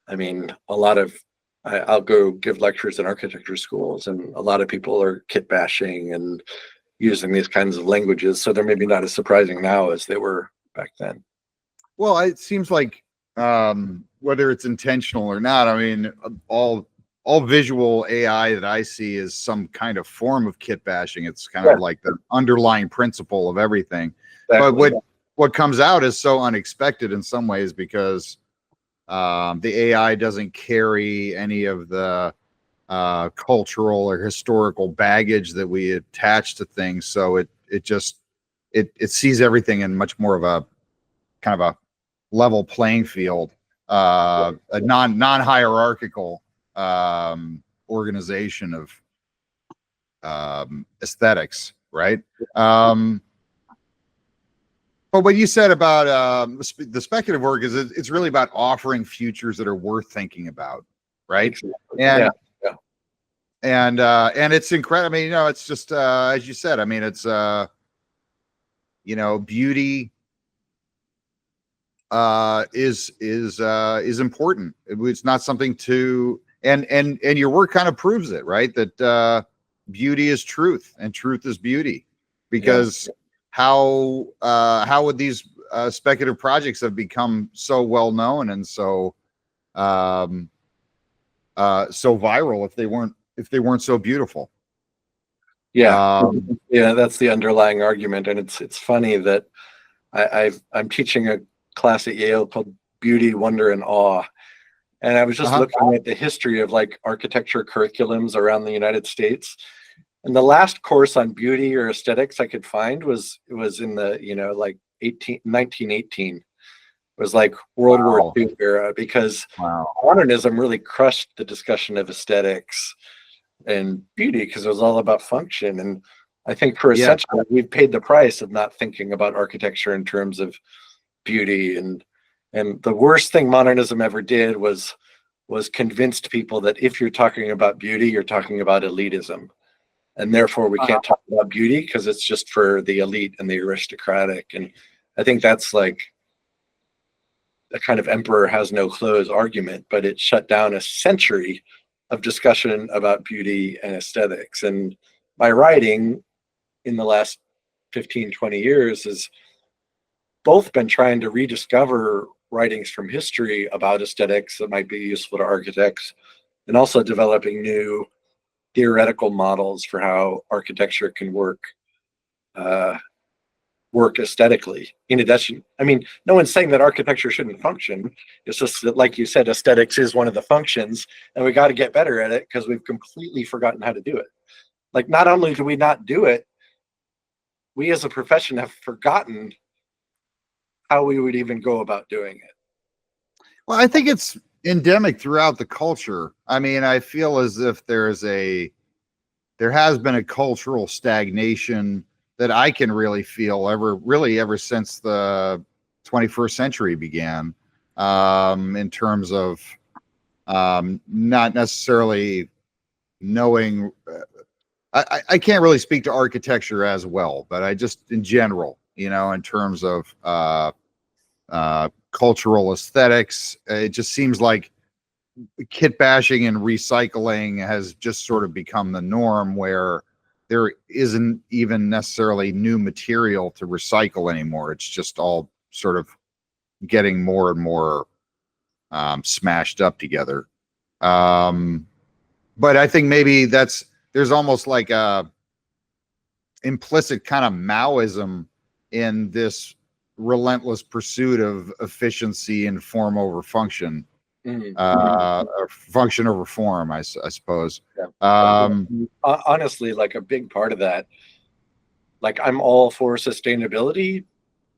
I mean, I'll go give lectures in architecture schools, and a lot of people are kit bashing and using these kinds of languages, so they're maybe not as surprising now as they were back then. Well, it seems like whether it's intentional or not, I mean, all visual AI that I see is some kind of form of kit bashing. It's kind of like the underlying principle of everything. Exactly. But what comes out is so unexpected in some ways, because the AI doesn't carry any of the cultural or historical baggage that we attach to things. So it sees everything in much more of a kind of a level playing field, a non-hierarchical organization of aesthetics, right? But what you said about the speculative work is it's really about offering futures that are worth thinking about, right? And and it's incredible. I mean, it's just as you said. I mean, it's beauty is important. It's not something to and your work kind of proves it, right? That beauty is truth and truth is beauty, because how would these speculative projects have become so well known and so so viral if they weren't so beautiful? That's the underlying argument. And it's funny that I'm teaching a class at Yale called Beauty, Wonder, and Awe. And I was just looking at the history of like architecture curriculums around the United States. And the last course on beauty or aesthetics I could find was in the, like 1918. It was like World War II era, because modernism really crushed the discussion of aesthetics and beauty, because it was all about function. And I think for a century, we've paid the price of not thinking about architecture in terms of beauty. And the worst thing modernism ever did was convinced people that if you're talking about beauty, you're talking about elitism. And therefore we can't talk about beauty because it's just for the elite and the aristocratic. And I think that's like a kind of emperor has no clothes argument, but it shut down a century of discussion about beauty and aesthetics. And my writing in the last 15, 20 years has both been trying to rediscover writings from history about aesthetics that might be useful to architects, and also developing new theoretical models for how architecture can work aesthetically. In addition, I mean, no one's saying that architecture shouldn't function. It's just that, like you said, aesthetics is one of the functions, and we got to get better at it because we've completely forgotten how to do it. Like, not only do we not do it, we as a profession have forgotten how we would even go about doing it. Well, I think it's endemic throughout the culture. I mean, I feel as if there has been a cultural stagnation that I can really feel ever since the 21st century began, in terms of not necessarily knowing. I can't really speak to architecture as well, but I just in general, in terms of cultural aesthetics, it just seems like kit bashing and recycling has just sort of become the norm, where there isn't even necessarily new material to recycle anymore. It's just all sort of getting more and more smashed up together. But I think maybe there's almost like a implicit kind of Maoism in this relentless pursuit of efficiency and form over function, or function over form, I suppose. Yeah. Honestly, like a big part of that, like I'm all for sustainability,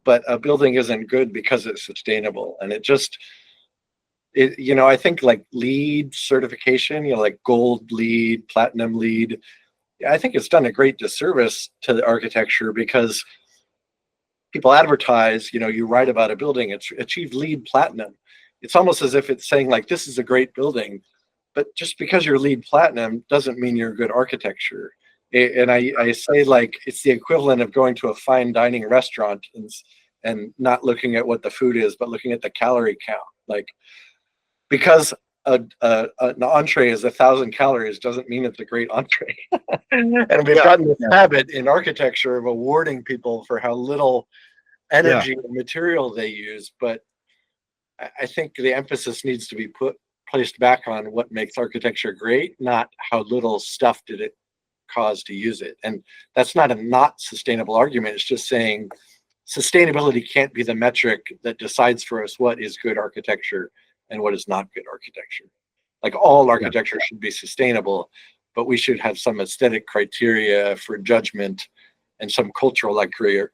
but a building isn't good because it's sustainable. And I think like LEED certification, like gold LEED, platinum LEED, I think it's done a great disservice to the architecture, because people advertise, you write about a building, it's achieved LEED platinum. It's almost as if it's saying like, this is a great building, but just because you're LEED platinum doesn't mean you're good architecture. And I say, like, it's the equivalent of going to a fine dining restaurant and not looking at what the food is, but looking at the calorie count. Like, because an entree is 1,000 calories doesn't mean it's a great entree. And we've gotten this habit in architecture of awarding people for how little energy and material they use. But I think the emphasis needs to be placed back on what makes architecture great, not how little stuff did it cause to use it. And that's not a not sustainable argument. It's just saying sustainability can't be the metric that decides for us what is good architecture and what is not good architecture. Like, all architecture should be sustainable, but we should have some aesthetic criteria for judgment and some cultural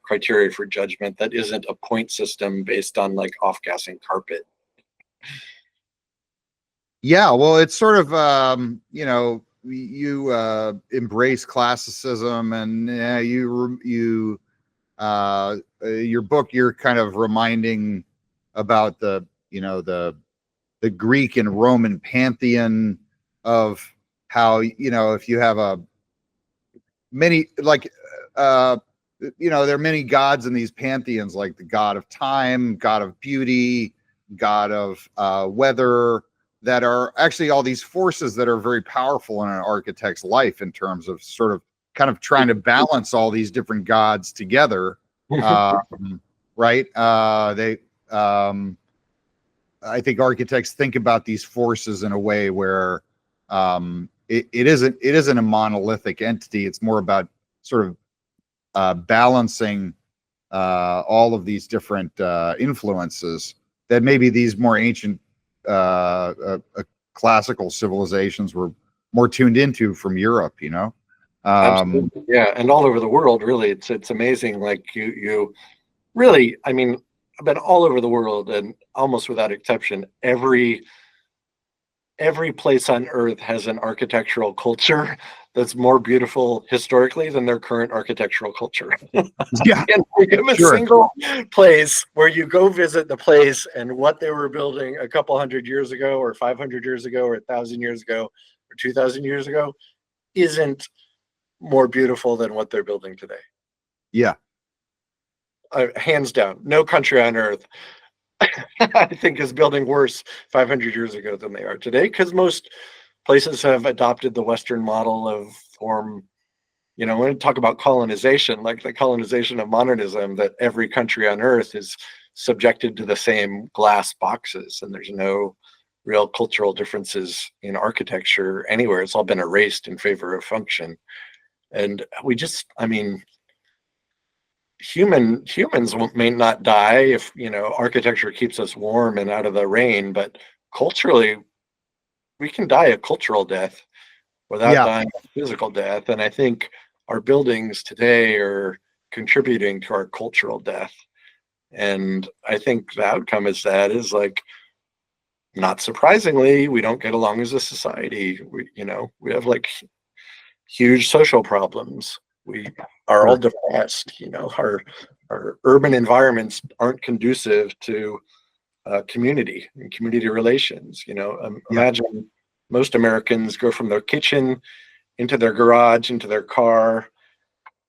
criteria for judgment that isn't a point system based on like off-gassing carpet. Yeah, well, it's sort of you embrace classicism, and your book, you're kind of reminding about the Greek and Roman pantheon of how, if you have there are many gods in these pantheons, like the god of time, god of beauty, god of weather, that are actually all these forces that are very powerful in an architect's life in terms of sort of kind of trying to balance all these different gods together. Right? I think architects think about these forces in a way where it isn't a monolithic entity. It's more about sort of balancing all of these different influences that maybe these more ancient classical civilizations were more tuned into from Europe, Absolutely. Yeah, and all over the world, really. It's amazing. Like, you really, I mean, I've been all over the world, and almost without exception, every place on Earth has an architectural culture that's more beautiful historically than their current architectural culture. Yeah, give a single place where you go visit the place and what they were building a couple hundred years ago, or 500 years ago, or 1,000 years ago, or 2,000 years ago isn't more beautiful than what they're building today. Yeah. Hands down, no country on Earth I think is building worse 500 years ago than they are today, because most places have adopted the Western model of form. When we talk about colonization, like the colonization of modernism, that every country on Earth is subjected to the same glass boxes, and there's no real cultural differences in architecture anywhere. It's all been erased in favor of function. And we just, humans may not die if architecture keeps us warm and out of the rain, but culturally we can die a cultural death without dying a physical death. And I think our buildings today are contributing to our cultural death. And I think the outcome is like, not surprisingly, we don't get along as a society. We have like huge social problems. We are all depressed. Our urban environments aren't conducive to community and community relations. Imagine most Americans go from their kitchen into their garage, into their car,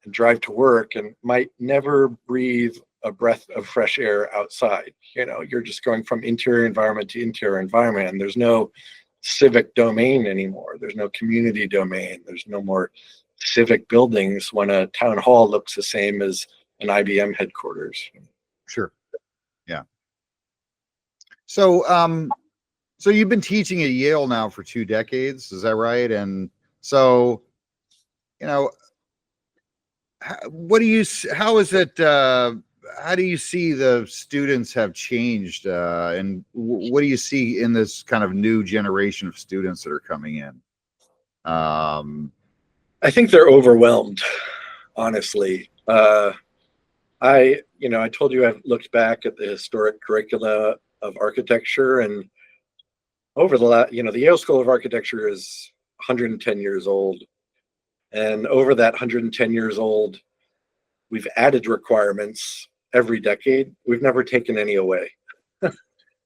and drive to work, and might never breathe a breath of fresh air outside. You're just going from interior environment to interior environment, and there's no civic domain anymore. There's no community domain. There's no more civic buildings when a town hall looks the same as an IBM headquarters. Sure. Yeah. So, so you've been teaching at Yale now for 2 decades, is that right? And so, you know, what do you, how is it, how do you see the students have changed, and what do you see in this kind of new generation of students that are coming in? I think they're overwhelmed, honestly. I told you I've looked back at the historic curricula of architecture, and over the the Yale School of Architecture is 110 years old. And over that 110 years old, we've added requirements every decade. We've never taken any away.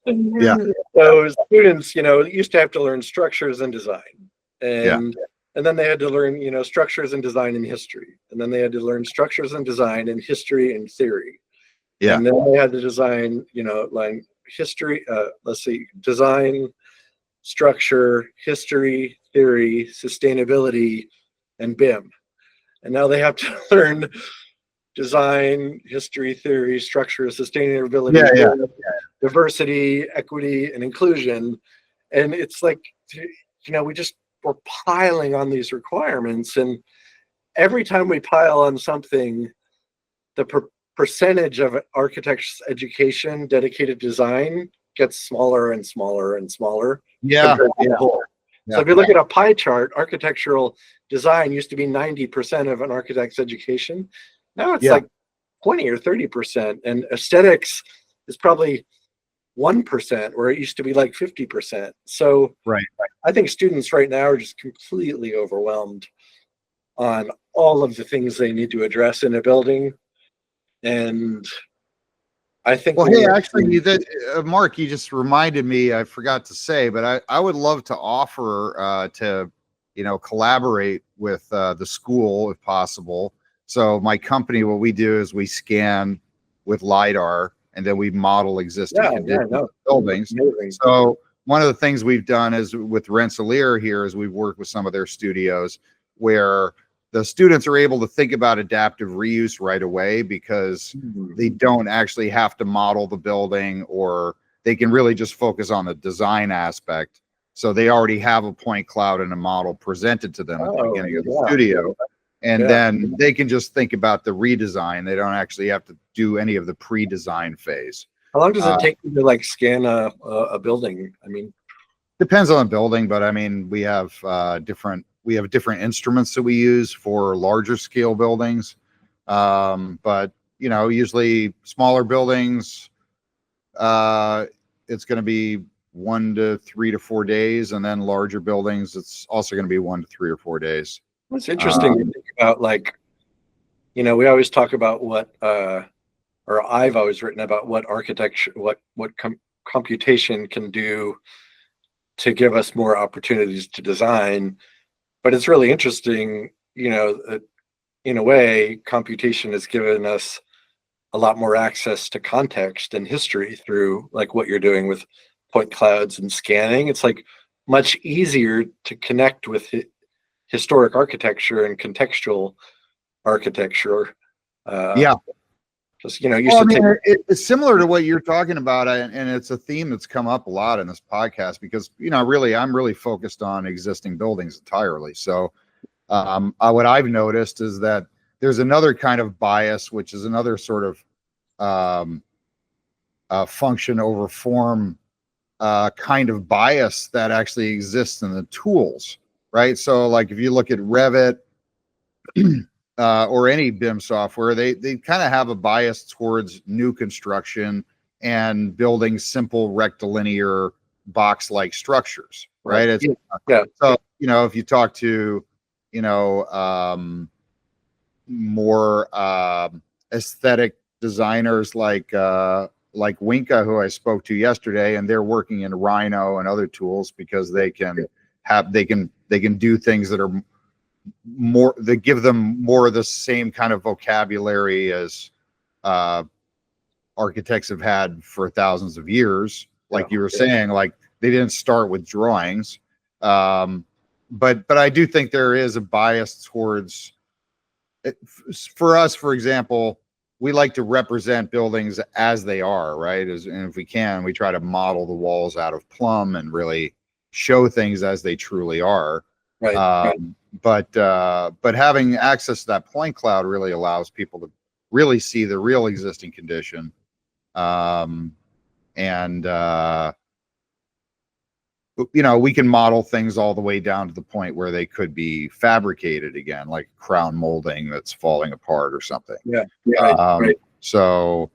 Yeah. So students, used to have to learn structures and design. And then they had to learn, structures and design and history. And then they had to learn structures and design and history and theory. Yeah. And then they had to design, like history, design, structure, history, theory, sustainability, and BIM. And now they have to learn design, history, theory, structure, sustainability, diversity, equity, and inclusion. And it's like, we're piling on these requirements. And every time we pile on something, the percentage of architects' education dedicated to design gets smaller and smaller and smaller. Yeah. So if you look at a pie chart, architectural design used to be 90% of an architect's education. Now it's like 20 or 30%. And aesthetics is probably 1%, where it used to be like 50%. So I think students right now are just completely overwhelmed on all of the things they need to address in a building. And I think, well, hey, actually, Mark, you just reminded me, I forgot to say, but I would love to offer to, collaborate with the school if possible. So my company, what we do is we scan with LiDAR, and then we model existing buildings. Amazing. So one of the things we've done is with Rensselaer here is we've worked with some of their studios where the students are able to think about adaptive reuse right away, because they don't actually have to model the building, or they can really just focus on the design aspect. So they already have a point cloud and a model presented to them at the beginning of the studio. And then they can just think about the redesign. They don't actually have to do any of the pre-design phase. How long does it take you to scan a building? I mean, depends on the building, but I mean, we have different instruments that we use for larger scale buildings. But usually smaller buildings, it's going to be 1 to 3 to 4 days, and then larger buildings, it's also going to be 1 to 3 or 4 days. It's interesting to think about, we always talk about what, or I've always written about what architecture, what computation can do to give us more opportunities to design. But it's really interesting, in a way, computation has given us a lot more access to context and history through what you're doing with point clouds and scanning. It's much easier to connect with historic architecture and contextual architecture. Just, it's similar to what you're talking about, and it's a theme that's come up a lot in this podcast, because really I'm really focused on existing buildings entirely. So what I've noticed is that there's another kind of bias, which is another sort of function over form kind of bias that actually exists in the tools, right? So if you look at Revit or any BIM software, they kind of have a bias towards new construction and building simple rectilinear box-like structures, right? So if you talk to more aesthetic designers like Winka, who I spoke to yesterday, and they're working in Rhino and other tools because they can do things that are more, that give them more of the same kind of vocabulary as architects have had for thousands of years. You were saying, they didn't start with drawings. but I do think there is a bias towards it. For us, for example, we like to represent buildings as they are, right? And if we can, we try to model the walls out of plumb and really show things as they truly are. Right. But having access to that point cloud really allows people to really see the real existing condition. We can model things all the way down to the point where they could be fabricated again, like crown molding that's falling apart or something. Yeah. Right. So,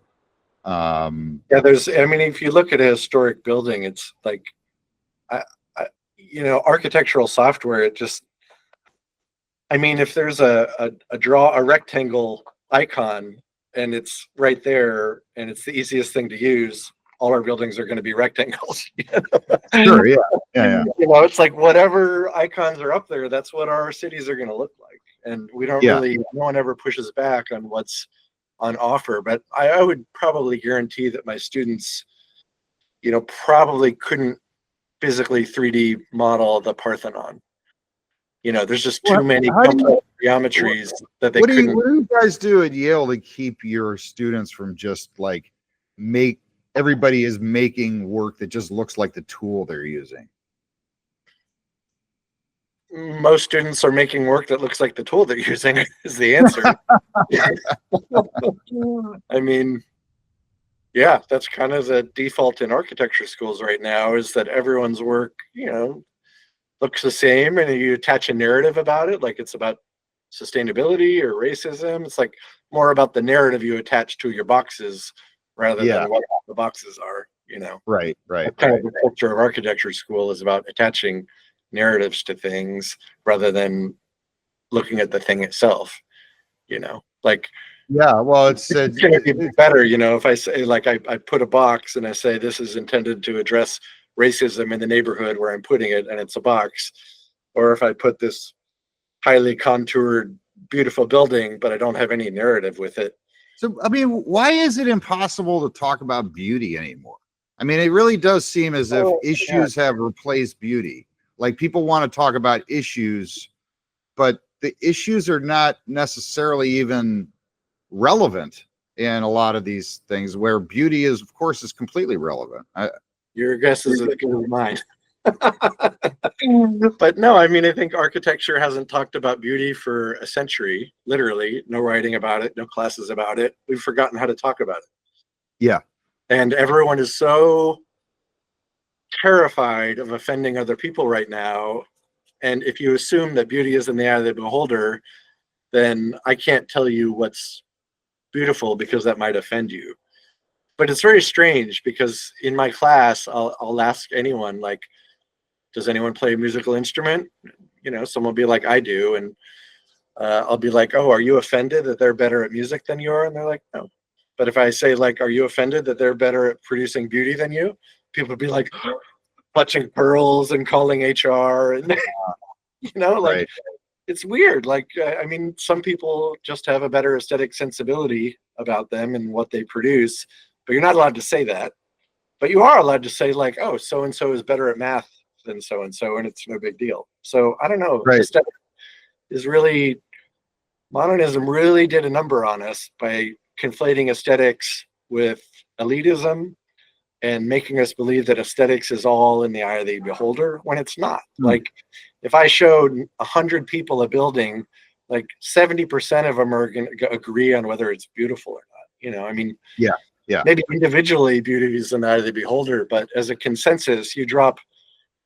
if you look at a historic building, it's like, architectural software, if there's a rectangle icon and it's right there and it's the easiest thing to use, all our buildings are going to be rectangles. Sure, yeah. It's like whatever icons are up there, that's what our cities are going to look like. And we don't no one ever pushes back on what's on offer. But I would probably guarantee that my students, probably couldn't physically 3D model the Parthenon. There's just too many complex geometries that they couldn't. What do you guys do at Yale to keep your students from just like everybody is making work that just looks like the tool they're using? Most students are making work that looks like the tool they're using is the answer. That's kind of the default in architecture schools right now, is that everyone's work, looks the same, and you attach a narrative about it, like it's about sustainability or racism. It's like more about the narrative you attach to your boxes rather than what the boxes are, Right. Kind of the culture of architecture school is about attaching narratives to things rather than looking at the thing itself, like. Yeah, well, it's going to be better, if I say, like, I put a box and I say this is intended to address racism in the neighborhood where I'm putting it, and it's a box, or if I put this highly contoured, beautiful building, but I don't have any narrative with it. So, why is it impossible to talk about beauty anymore? It really does seem as if issues have replaced beauty. Like, people want to talk about issues, but the issues are not necessarily even relevant in a lot of these things, where beauty is, of course, is completely relevant. Your guess is as good as mine. But no, I think architecture hasn't talked about beauty for a century, literally. No writing about it, no classes about it. We've forgotten how to talk about it. Yeah. And everyone is so terrified of offending other people right now. And if you assume that beauty is in the eye of the beholder, then I can't tell you what's beautiful because that might offend you. But it's very strange, because in my class, I'll ask anyone, like, does anyone play a musical instrument? Someone will be like, I do. And I'll be like, oh, are you offended that they're better at music than you are? And they're like, no. But if I say, like, are you offended that they're better at producing beauty than you? People will be like, clutching pearls and calling HR. And, Right. It's weird. Like, some people just have a better aesthetic sensibility about them and what they produce, but you're not allowed to say that. But you are allowed to say, like, oh, so-and-so is better at math than so-and-so, and it's no big deal. So I don't know. Right. Aesthetic is really, modernism really did a number on us by conflating aesthetics with elitism and making us believe that aesthetics is all in the eye of the beholder, when it's not. Like, if I showed 100 people a building, like 70% of them are going to agree on whether it's beautiful or not. Yeah. Maybe individually beauty is in the eye of the beholder, but as a consensus, you drop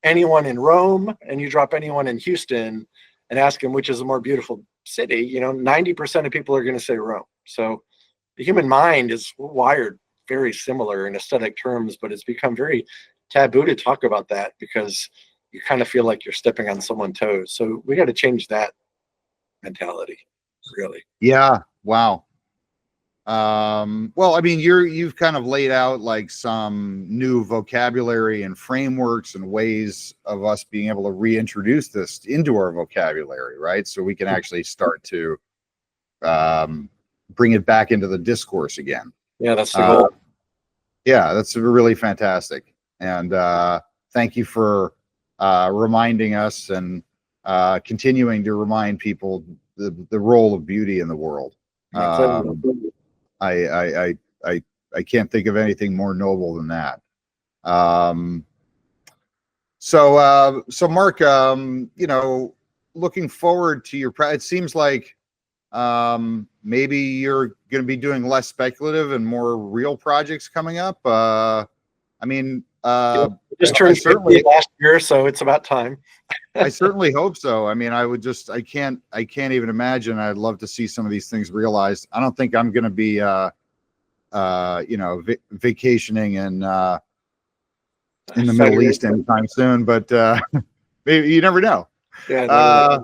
anyone in Rome and you drop anyone in Houston and ask them which is a more beautiful city, 90% of people are going to say Rome. So the human mind is wired very similar in aesthetic terms, but it's become very taboo to talk about that because you kind of feel like you're stepping on someone's toes. So we got to change that mentality, really. Yeah. Wow. Well, you've kind of laid out like some new vocabulary and frameworks and ways of us being able to reintroduce this into our vocabulary, right? So we can actually start to bring it back into the discourse again. Yeah, that's the goal. Yeah, that's really fantastic. And thank you for reminding us and continuing to remind people the role of beauty in the world. I can't think of anything more noble than that. So Mark, looking forward to your, it seems like maybe you're going to be doing less speculative and more real projects coming up. Just turned 50 last year, so it's about time. I certainly hope so. I mean, I can't even imagine. I'd love to see some of these things realized. I don't think I'm going to be, vacationing in the Middle East anytime soon, but maybe, you never know. Yeah.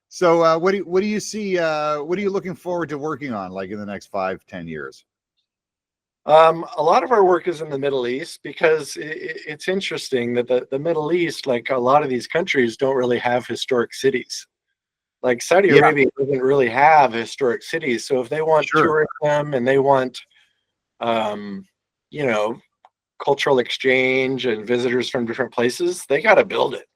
So what do you see? What are you looking forward to working on, like in the next 5-10 years? A lot of our work is in the Middle East, because it's interesting that the Middle East, like a lot of these countries, don't really have historic cities. Like Saudi Arabia doesn't really have historic cities. So if they want tourism and they want, cultural exchange and visitors from different places, they got to build it,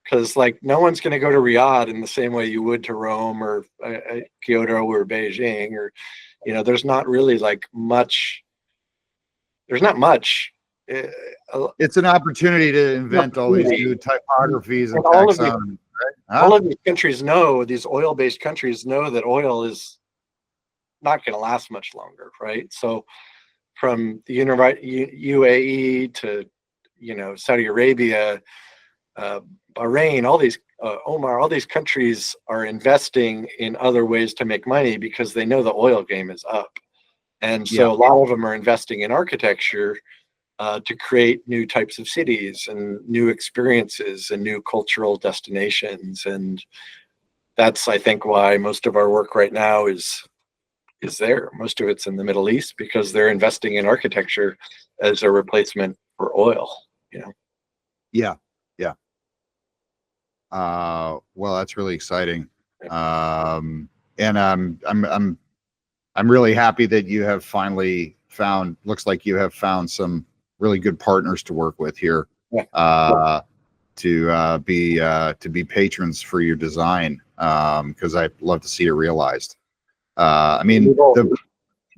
because like no one's going to go to Riyadh in the same way you would to Rome or Kyoto or Beijing, or there's not really like much. There's not much. It's an opportunity to invent all these new typographies and taxonomy. All of these countries know, these oil-based countries know that oil is not going to last much longer, right? So from the UAE to Saudi Arabia, Bahrain, all these Omar, all these countries are investing in other ways to make money because they know the oil game is up. And so a lot of them are investing in architecture to create new types of cities and new experiences and new cultural destinations. And that's, I think, why most of our work right now is there. Most of it's in the Middle East, because they're investing in architecture as a replacement for oil, Yeah. Well, that's really exciting. And I'm really happy that you have finally found, looks like you have found some really good partners to work with here, to be patrons for your design, because I'd love to see it realized. I mean,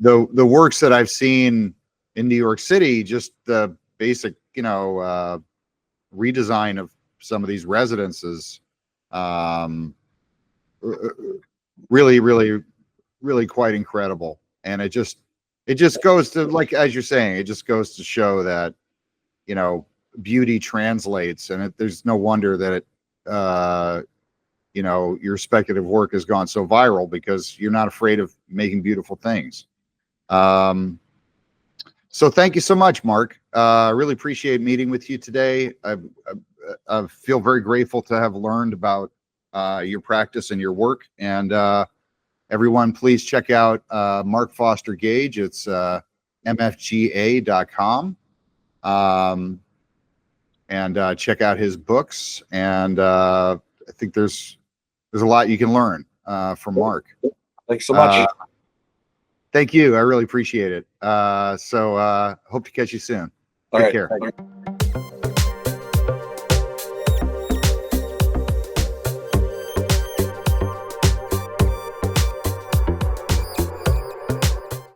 the works that I've seen in New York City, just the basic, redesign of some of these residences, really quite incredible. And it just goes to, like, as you're saying, it just goes to show that, beauty translates, and there's no wonder that your speculative work has gone so viral, because you're not afraid of making beautiful things. So thank you so much, Mark. I really appreciate meeting with you today. I feel very grateful to have learned about your practice and your work. And everyone, please check out Mark Foster Gage. It's mfga.com. And check out his books. And I think there's a lot you can learn from Mark. Thanks so much. Thank you. I really appreciate it. So hope to catch you soon. Take care. Thank you.